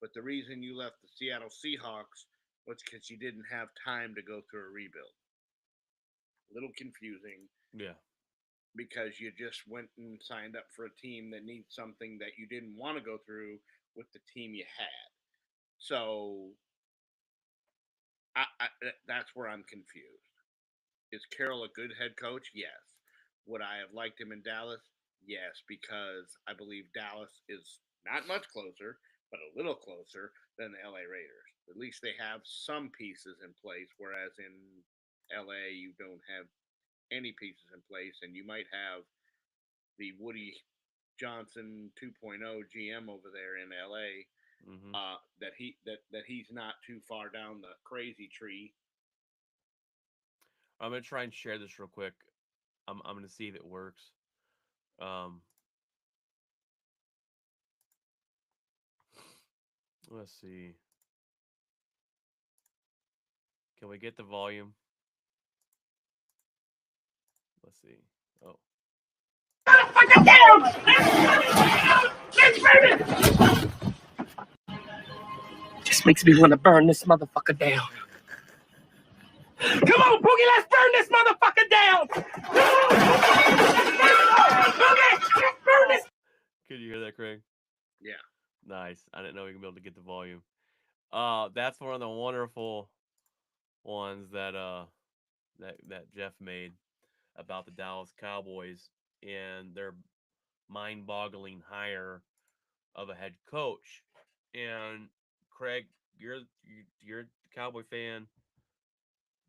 but the reason you left the Seattle Seahawks was because you didn't have time to go through a rebuild. A little confusing Yeah, because you just went and signed up for a team that needs something that you didn't want to go through with the team you had. So that's where I'm confused. Is Carroll a good head coach? Yes. Would I have liked him in Dallas? Yes, because I believe Dallas is not much closer, but a little closer than the LA Raiders. At least they have some pieces in place, whereas in LA you don't have any pieces in place, and you might have the Woody Johnson 2.0 GM over there in LA. hmm That he's not too far down the crazy tree. I'm gonna try and share this real quick. I'm gonna see if it works. Um, let's see. Can we get the volume? Let's see. Oh, Just makes me want to burn this motherfucker down. Come on, Boogie, let's burn this motherfucker down. Boogie, let's burn this. could you hear that, Craig? Yeah. Nice. I didn't know we can be able to get the volume. That's one of the wonderful ones that Jeff made about the Dallas Cowboys and their mind-boggling hire of a head coach. And Craig, you're a Cowboy fan.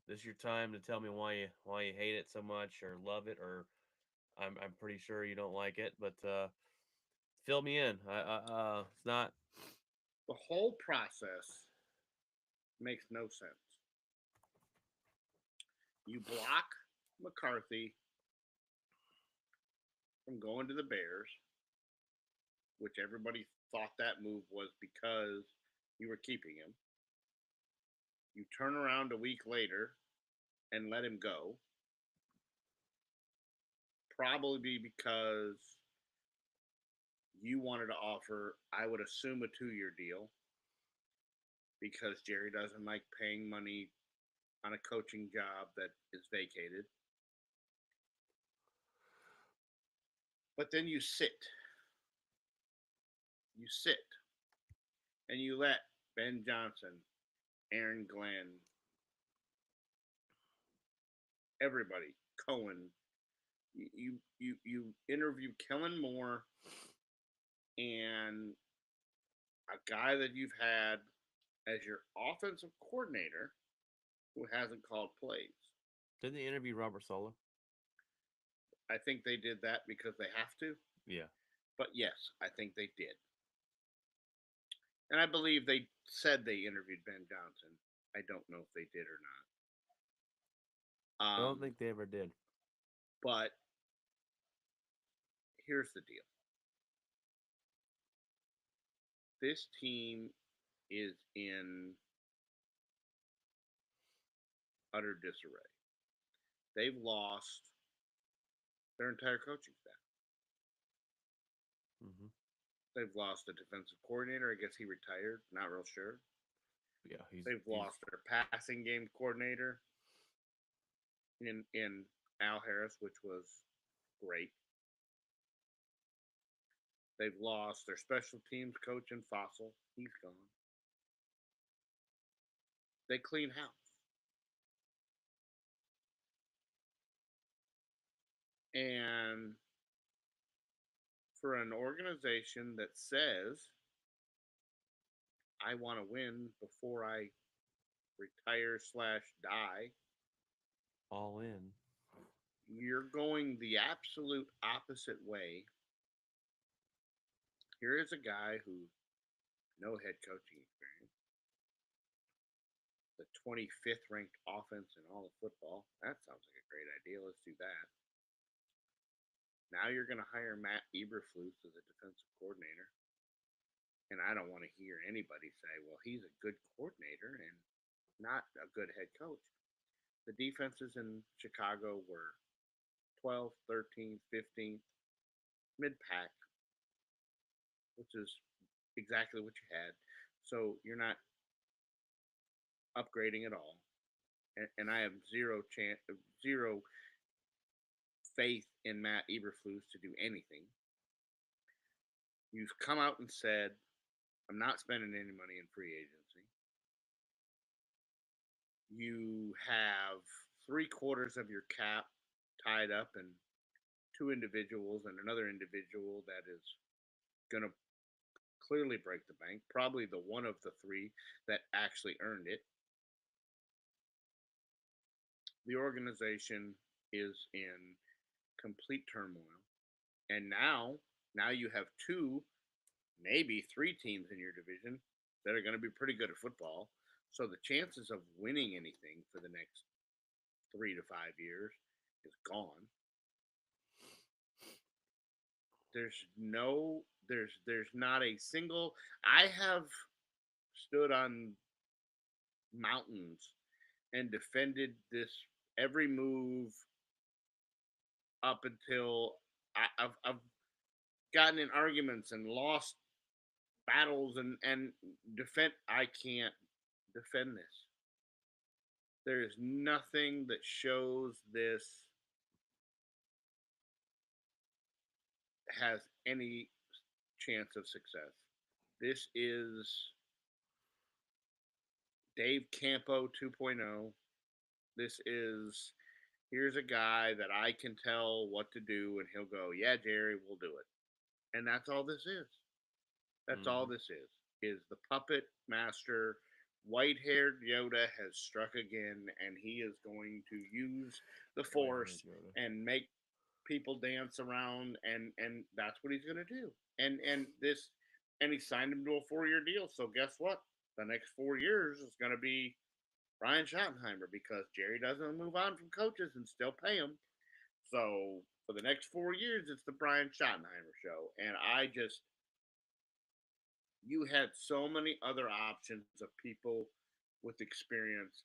This is your time to tell me why you hate it so much or love it, or I'm pretty sure you don't like it, but fill me in. It's not. The whole process makes no sense. You block McCarthy from going to the Bears, which everybody thought that move was because you were keeping him. You turn around a week later and let him go, probably because you wanted to offer, I would assume, a 2-year deal because Jerry doesn't like paying money on a coaching job that is vacated. But then you sit, and you let Ben Johnson, Aaron Glenn, everybody, Cohen, you interview Kellen Moore and a guy that you've had as your offensive coordinator who hasn't called plays. Didn't they interview Robert Sala? I think they did that because they have to, Yeah. but yes, I think they did. And I believe they said they interviewed Ben Johnson. I don't know if they did or not. I don't think they ever did. But here's the deal. This team is in utter disarray. They've lost their entire coaching staff. Mm-hmm. They've lost a defensive coordinator. I guess he retired. Not real sure. Yeah, They've lost their passing game coordinator in Al Harris, which was great. They've lost their special teams coach in Fossil. He's gone. They clean house. And for an organization that says, I want to win before I retire/die, all in. you're going the absolute opposite way. Here is a guy who no head coaching experience, the 25th ranked offense in all of football. That sounds like a great idea. Let's do that. Now you're going to hire Matt Eberflus as a defensive coordinator. And I don't want to hear anybody say, well, he's a good coordinator and not a good head coach. The defenses in Chicago were 12th, 13th, 15th, mid-pack, which is exactly what you had. So you're not upgrading at all. And I have zero faith in Matt Eberflus to do anything. You've come out and said, I'm not spending any money in free agency. You have 3/4 of your cap tied up in two individuals and another individual that is going to clearly break the bank, probably the one of the three that actually earned it. The organization is in complete turmoil. And now you have two, maybe three teams in your division that are going to be pretty good at football. So the chances of winning anything for the next 3 to 5 years is gone. There's not a single. I have stood on mountains and defended this every move up until I've gotten in arguments and lost battles and defend. I can't defend this. There is nothing that shows this has any chance of success. This is Dave Campo 2.0. This is, here's a guy that I can tell what to do, and he'll go, yeah, Jerry, we'll do it. And that's all this is. That's all this is the puppet master. White-haired Yoda has struck again, and he is going to use the Force and make people dance around, and that's what he's going to do. And he signed him to a 4-year deal. So guess what? The next 4 years is going to be Brian Schottenheimer because Jerry doesn't move on from coaches and still pay him. So for the next 4 years, it's the Brian Schottenheimer show. And you had so many other options of people with experience.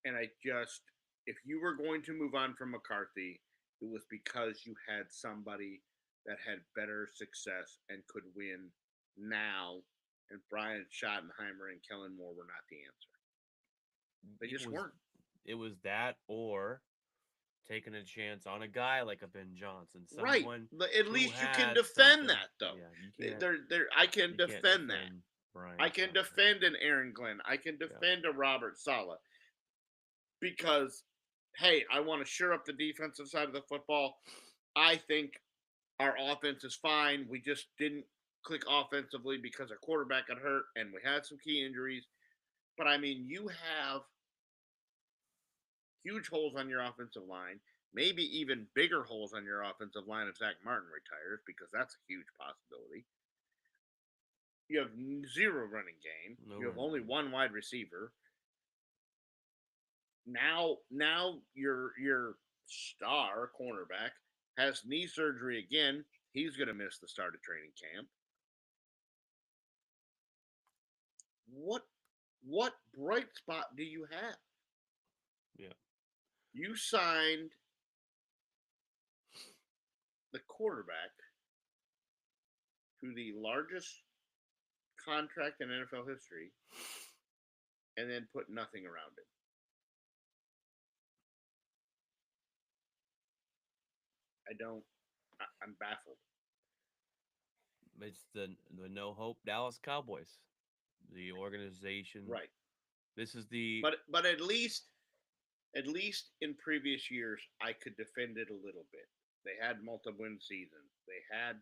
And if you were going to move on from McCarthy, it was because you had somebody that had better success and could win now. And Brian Schottenheimer and Kellen Moore were not the answer. They just weren't. It was that or taking a chance on a guy like a Ben Johnson. Right. At least you can defend that, though. Yeah, I can defend that. Brian I can defend an Aaron Glenn. I can defend a Robert Saleh. Because, hey, I want to shore up the defensive side of the football. I think our offense is fine. We just didn't click offensively because our quarterback got hurt and we had some key injuries. But, I mean, you have huge holes on your offensive line, maybe even bigger holes on your offensive line if Zach Martin retires, because that's a huge possibility. You have zero running game. You have only one wide receiver. Now your star cornerback has knee surgery again. He's going to miss the start of training camp. What bright spot do you have? Yeah. You signed the quarterback to the largest contract in NFL history and then put nothing around it. I'm baffled. It's the no hope Dallas Cowboys, the organization. Right. This is the But at least in previous years I could defend it a little bit. They had multi-win seasons. They had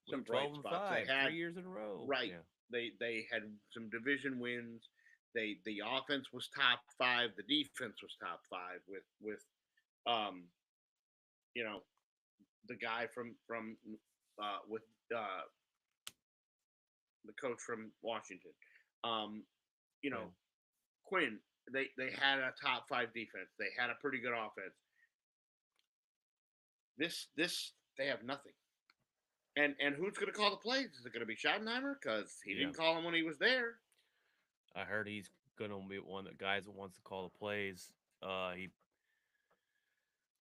some bright 12 and spots. 5, They had 3 years in a row. right. Yeah. They had some division wins. The offense was top 5. The defense was top 5 with um you know the guy from with uh the coach from Washington. Um you know Quinn. Quinn. They had a top 5 defense. They had a pretty good offense. This they have nothing. And who's going to call the plays? Is it going to be Schottenheimer? Because he Yeah. didn't call him when he was there. I heard he's gonna be one of the guys that wants to call the plays. He.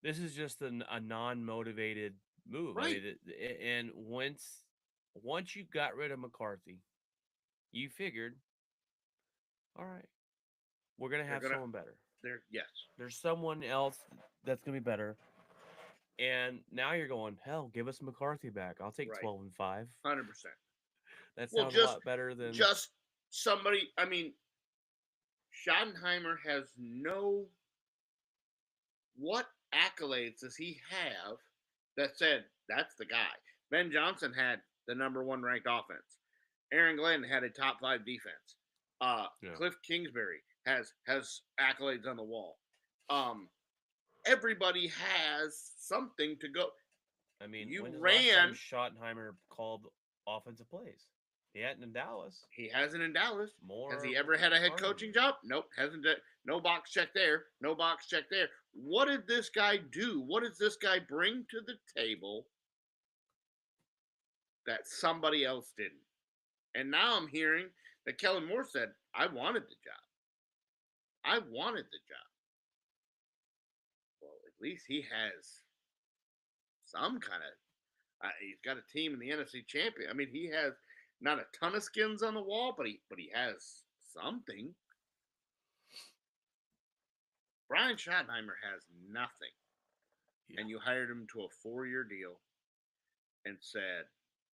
This is just a non-motivated move. I Right. mean, and once you got rid of McCarthy, you figured, all right, we're gonna They're have gonna. someone better. Yes. There's someone else that's gonna be better. And now you're going, hell, give us McCarthy back. I'll take Right. 12 and 5. 100%. That Well, sounds a lot better than just somebody. I mean, Schottenheimer has no. What accolades does he have that said that's the guy? Ben Johnson had the number 1 ranked offense. Aaron Glenn had a top 5 defense. Yeah. Cliff Kingsbury has accolades on the wall. Everybody has something to go. I mean, You when was the last ran. time Schottenheimer called offensive plays? He hadn't in Dallas. He hasn't in Dallas. More Has he ever had a head McCarthy. coaching job? Nope. Hasn't. No box check there. No box check there. What did this guy do? What does this guy bring to the table that somebody else didn't? And now I'm hearing that Kellen Moore said, I wanted the job. I wanted the job. Well, at least he has some kind of. He's got a team in the NFC champion. I mean, he has not a ton of skins on the wall, but he has something. Brian Schottenheimer has nothing. Yeah. And you hired him to a 4-year deal and said,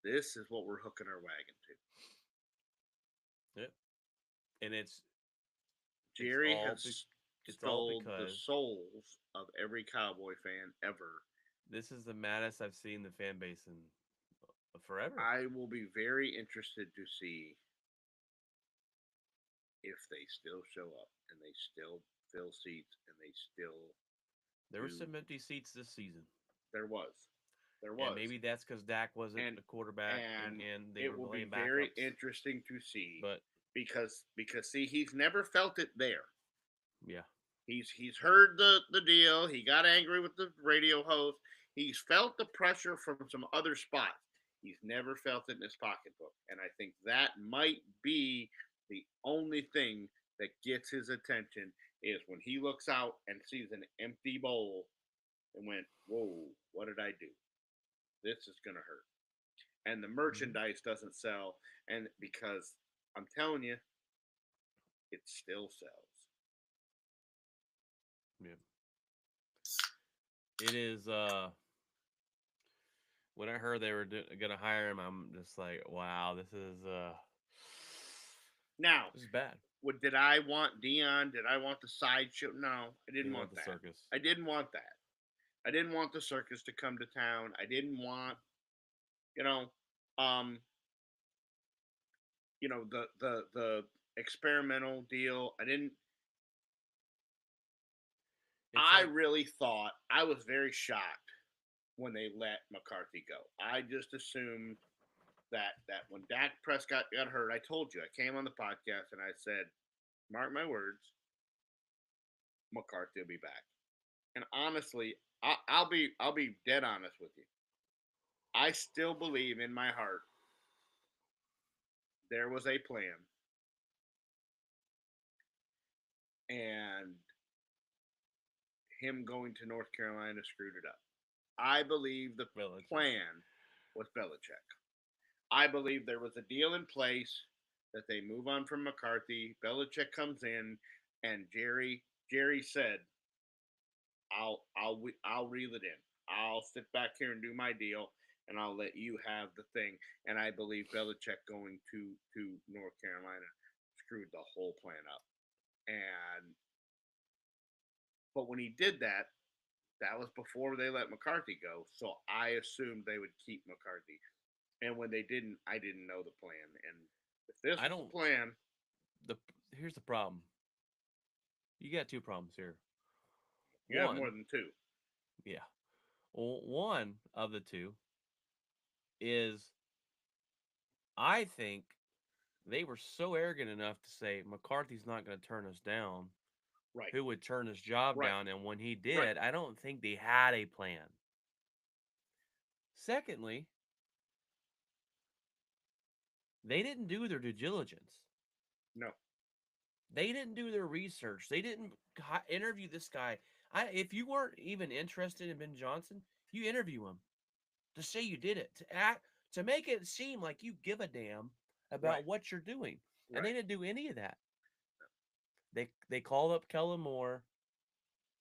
this is what we're hooking our wagon to. Yep. And it's Jerry all has it's all stole the because souls of every Cowboy fan ever. this is the maddest I've seen the fan base in forever. I will be very interested to see if they still show up and they still fill seats and they still. There were some empty seats this season. There was. And maybe that's because Dak wasn't the quarterback, and they it were will be playing very backups. interesting to see. But because see, he's never felt it there. Yeah. He's heard the deal. He got angry with the radio host. He's felt the pressure from some other spots. He's never felt it in his pocketbook. And I think that might be the only thing that gets his attention is when he looks out and sees an empty bowl and went, whoa, what did I do? This is going to hurt. And the merchandise doesn't sell. And because I'm telling you, it still sells. Yeah. It is, when I heard they were going to hire him, I'm just like, wow, this is bad. Did I want Dion? Did I want the sideshow? No, I didn't want the that. circus. I didn't want that. I didn't want the circus to come to town. I didn't want, the experimental deal. I didn't. I really thought, I was very shocked when they let McCarthy go. I just assumed that when Dak Prescott got hurt, I told you, I came on the podcast and I said, mark my words, McCarthy will be back. And honestly, I'll be dead honest with you. I still believe in my heart there was a plan. And him going to North Carolina screwed it up. I believe the Belichick. plan was Belichick. I believe there was a deal in place that they move on from McCarthy. Belichick comes in, and Jerry said, I'll reel it in. I'll sit back here and do my deal, and I'll let you have the thing." And I believe Belichick going to North Carolina screwed the whole plan up. And but when he did that, that was before they let McCarthy go. So I assumed they would keep McCarthy. And when they didn't, I didn't know the plan. And if this I was don't. the plan, The Here's the problem. You got two problems here. you have more One, than two. yeah. Well, one of the two is I think they were so arrogant enough to say McCarthy's not going to turn us down. Right. Who would turn his job Right. down? And when he Right. did, I don't think they had a plan. Secondly, they didn't do their due diligence. No. They didn't do their research. They didn't interview this guy. If you weren't even interested in Ben Johnson, you interview him to say you did it, to make it seem like you give a damn about Right. what you're doing. And Right. they didn't do any of that. They called up Kellen Moore.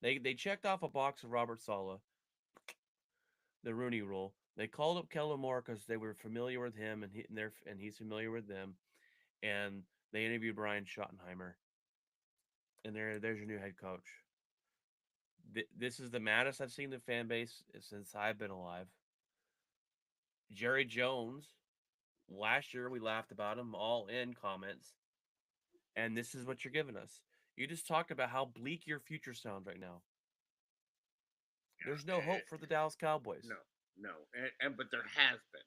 They checked off a box of Robert Saleh, the Rooney Rule. They called up Kellen Moore because they were familiar with him, and he's familiar with them. And they interviewed Brian Schottenheimer, and there's your new head coach. This is the maddest I've seen the fan base since I've been alive. Jerry Jones, last year we laughed about him all in comments, and this is what you're giving us. You just talked about how bleak your future sounds right now. There's no hope for the Dallas Cowboys. No. But there has been.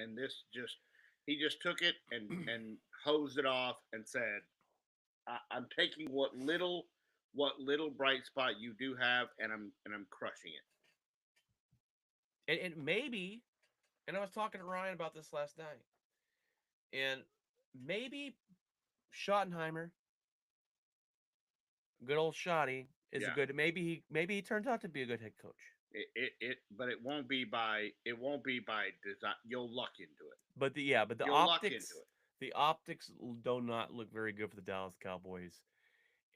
And this just he just took it and hosed it off and said, I'm taking what little bright spot you do have, and I'm crushing it. And maybe, and I was talking to Ryan about this last night, and maybe Schottenheimer, good old Shotty, is a good. Maybe he turns out to be a good head coach. But it won't be by design. You'll luck into it. But the optics do not look very good for the Dallas Cowboys,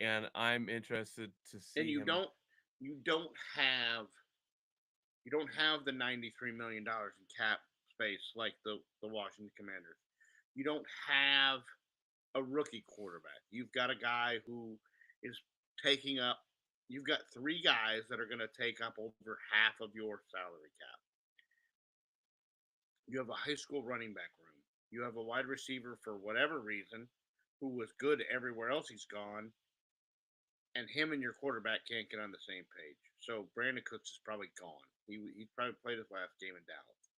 and I'm interested to see. And you him. don't have the $93 million in cap space like the Washington Commanders. You don't have a rookie quarterback. You've got a guy who is taking up. You've got three guys that are going to take up over half of your salary cap. You have a high school running back room. You have a wide receiver for whatever reason who was good everywhere else he's gone, and him and your quarterback can't get on the same page. So Brandon Cooks is probably gone. He probably played his last game in Dallas.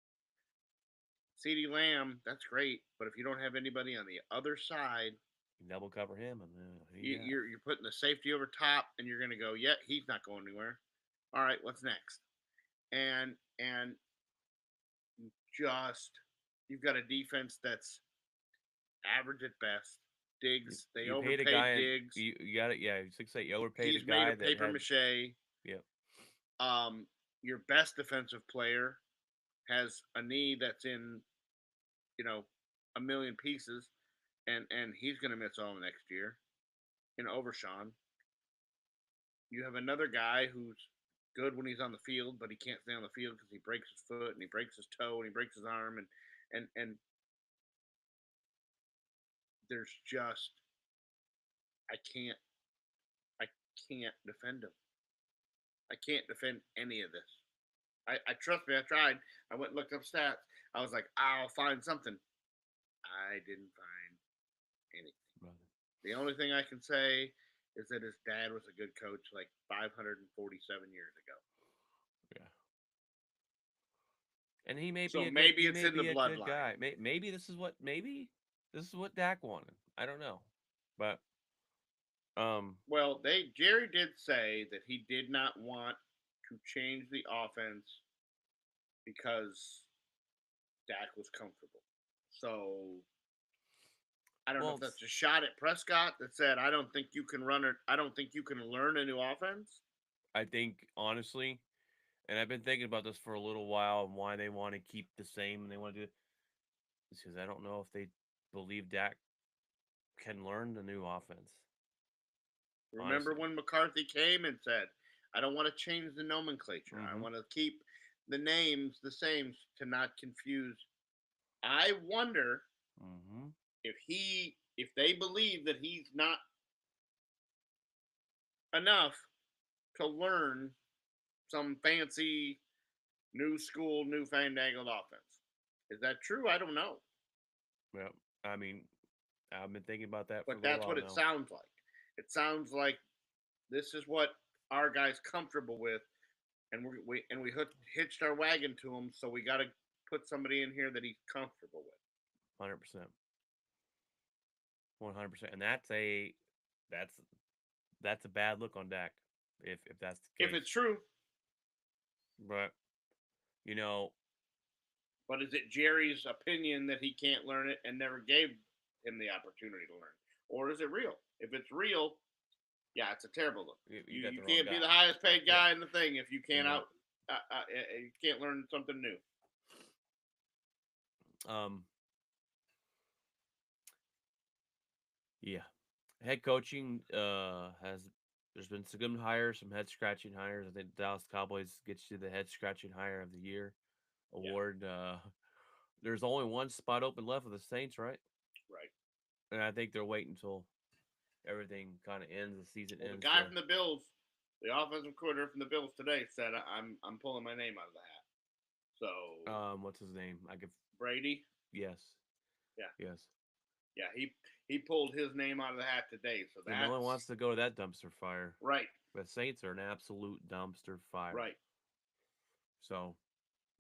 CeeDee Lamb, that's great, but if you don't have anybody on the other side, you double cover him, and you're putting the safety over top, and you're going to go, yeah, he's not going anywhere. All right, what's next? And you've got a defense that's average at best. Diggs, they overpaid Diggs. You got it, yeah. 6'8", you overpaid He's a guy made of paper mache. Yep. Your best defensive player has a knee that's in, a million pieces, and he's going to miss all next year. In Overshawn, you have another guy who's good when he's on the field, but he can't stay on the field because he breaks his foot and he breaks his toe and he breaks his arm, and there's just I can't defend him. I can't defend any of this. I trust me, I tried. I went and looked up stats. I was like, I'll find something. I didn't find anything. Brother. The only thing I can say is that his dad was a good coach like 547 years ago. Yeah. And he may so be a maybe good, it's in the bloodline. Guy. Maybe this is what Dak wanted. I don't know, but well, Jerry did say that he did not want to change the offense because Dak was comfortable. So I don't know if that's a shot at Prescott that said, I don't think you can run it. I don't think you can learn a new offense. I think honestly, and I've been thinking about this for a little while and why they want to keep the same and they want to do it. Because I don't know if they believe Dak can learn the new offense. Remember Honestly. when McCarthy came and said, I don't want to change the nomenclature. I Mm-hmm. want to keep the names the same to not confuse. I wonder Mm-hmm. if they believe that he's not enough to learn some fancy new school, new fandangled offense. Is that true? I don't know. Well, I mean, I've been thinking about that for But a little that's while what it now. sounds like. It sounds like this is what our guy's comfortable with, and we hitched our wagon to him, so we got to put somebody in here that he's comfortable with. 100%. 100%. And that's that's a bad look on Dak if that's the If case. it's true, But you know, but is it Jerry's opinion that he can't learn it and never gave him the opportunity to learn, or is it real? If it's real, yeah, it's a terrible look. you You got you the wrong can't be guy. the highest paid Yeah. guy in the thing if you can't No. you can't learn something new. Um. Yeah. Head coaching has there's been some good hires, some head scratching hires. I think Dallas Cowboys gets you the head scratching hire of the year Yeah, award. There's only one spot open left with the Saints, right? right. And I think they're waiting until everything kind of ends, the season Well, the ends guy to from the Bills, the offensive coordinator from the Bills today said, I'm pulling my name out of the hat." So what's his name? I give Brady, yes. yeah, Yes. yeah, he pulled his name out of the hat today. So And no one that's wants to go to that dumpster fire. right, The Saints are an absolute dumpster fire. right. So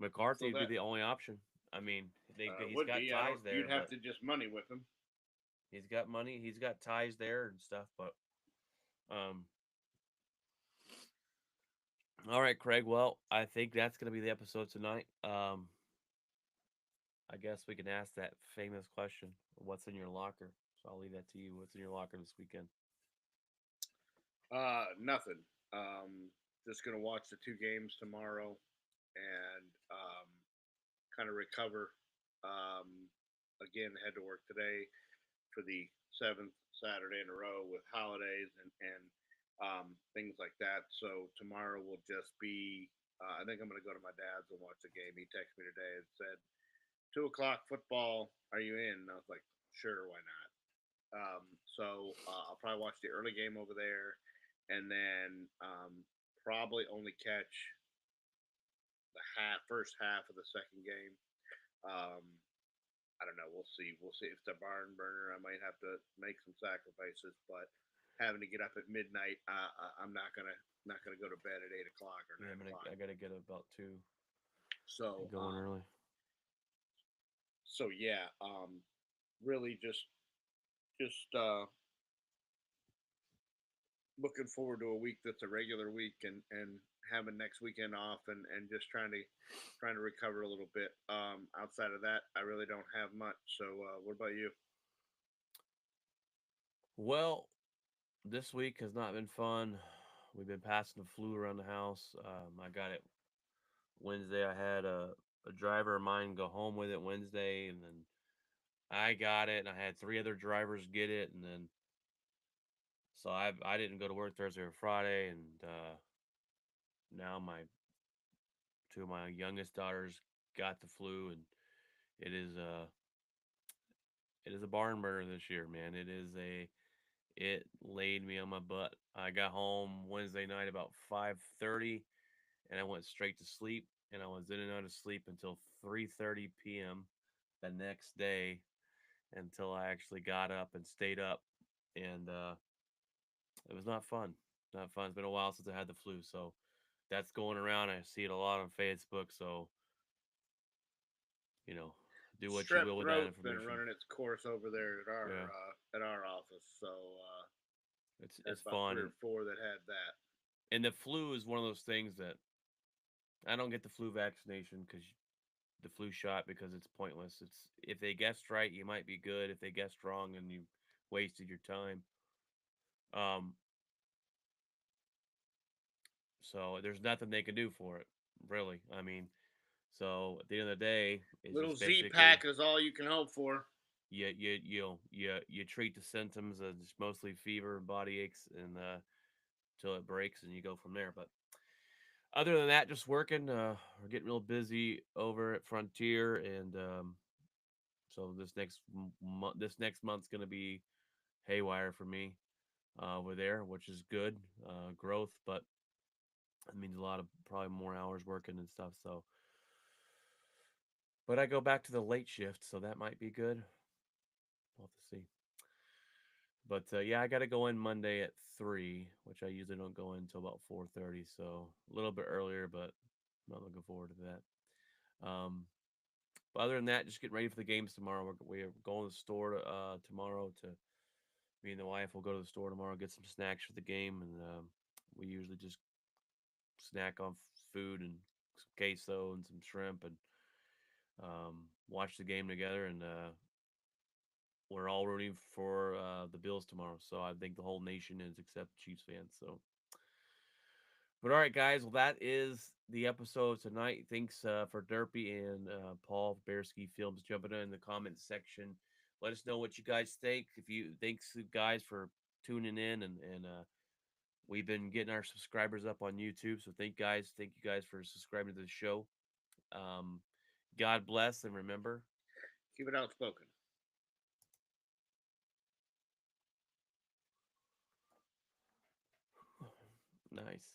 McCarthy So would be that the only option. I mean, he's would got be. I don't. ties there, You'd have but to just money with him. he's got money. He's got ties there and stuff. But um, all right, Craig. Well, I think that's gonna be the episode tonight. I guess we can ask that famous question: what's in your locker? So I'll leave that to you. What's in your locker this weekend? Nothing. Just gonna watch the two games tomorrow and kind of recover. Again, had to work today for the seventh Saturday in a row with holidays and things like that. So tomorrow will just be. I think I'm going to go to my dad's and watch the game. He texted me today and said, "2 o'clock football. Are you in?" And I was like, "Sure, why not?" So I'll probably watch the early game over there, and then probably only catch the first half of the second game. Um, I don't know. We'll see. We'll see. If it's a barn burner, I might have to make some sacrifices. But having to get up at midnight, I'm not gonna go to bed at 8 o'clock or Yeah, 9 o'clock. I gotta get about two. So Going early. so yeah, really just looking forward to a week that's a regular week and having next weekend off and just trying to recover a little bit. Outside of that, I really don't have much. So what about you? Well, this week has not been fun. We've been passing the flu around the house. I got it Wednesday. I had a driver of mine go home with it Wednesday, and then I got it, and I had three other drivers get it, and then so I didn't go to work Thursday or Friday, and now my two of my youngest daughters got the flu, and it is uh it is a barn burner this year, man. It laid me on my butt. I got home Wednesday night about 5:30, and I went straight to sleep, and I was in and out of sleep until 3:30 p.m. the next day until I actually got up and stayed up, and it was not fun. Not fun. It's been a while since I had the flu, so that's going around. I see it a lot on Facebook, so you know, do what you Strep will with that throat's been information. running its course over there Yeah, at our office. So had it's about fun, three or four that had that. and the flu is one of those things that I don't get the flu vaccination because the flu shot because it's pointless. It's if they guessed right, you might be good. If they guessed wrong, and you wasted your time. Um, So there's nothing they can do for it, really. I mean, so at the end of the day, it's Little just Z basically pack is all you can hope for. you treat the symptoms of just mostly fever and body aches and till it breaks and you go from there. But other than that, just working. We're getting real busy over at Frontier, and so this next month's gonna be haywire for me over there, which is good growth, but it means a lot of probably more hours working and stuff. So, but I go back to the late shift, so that might be good. We'll have to see. But yeah, I got to go in Monday at 3, which I usually don't go in until about 4:30, so a little bit earlier, but I'm not looking forward to that. But other than that, just getting ready for the games tomorrow. We're going to the store tomorrow. To Me and the wife will go to the store tomorrow, get some snacks for the game, and we usually just snack on food and some queso and some shrimp, and watch the game together. And we're all rooting for the Bills tomorrow. So I think the whole nation is except Chiefs fans. So, but all right, guys. Well, that is the episode tonight. Thanks for Derpy and Paul Bearski Films jumping in the comments section. Let us know what you guys think. If you thanks guys for tuning in, and we've been getting our subscribers up on YouTube. So thank you guys for subscribing to the show. Um, God bless, and remember, Keep it outspoken. nice.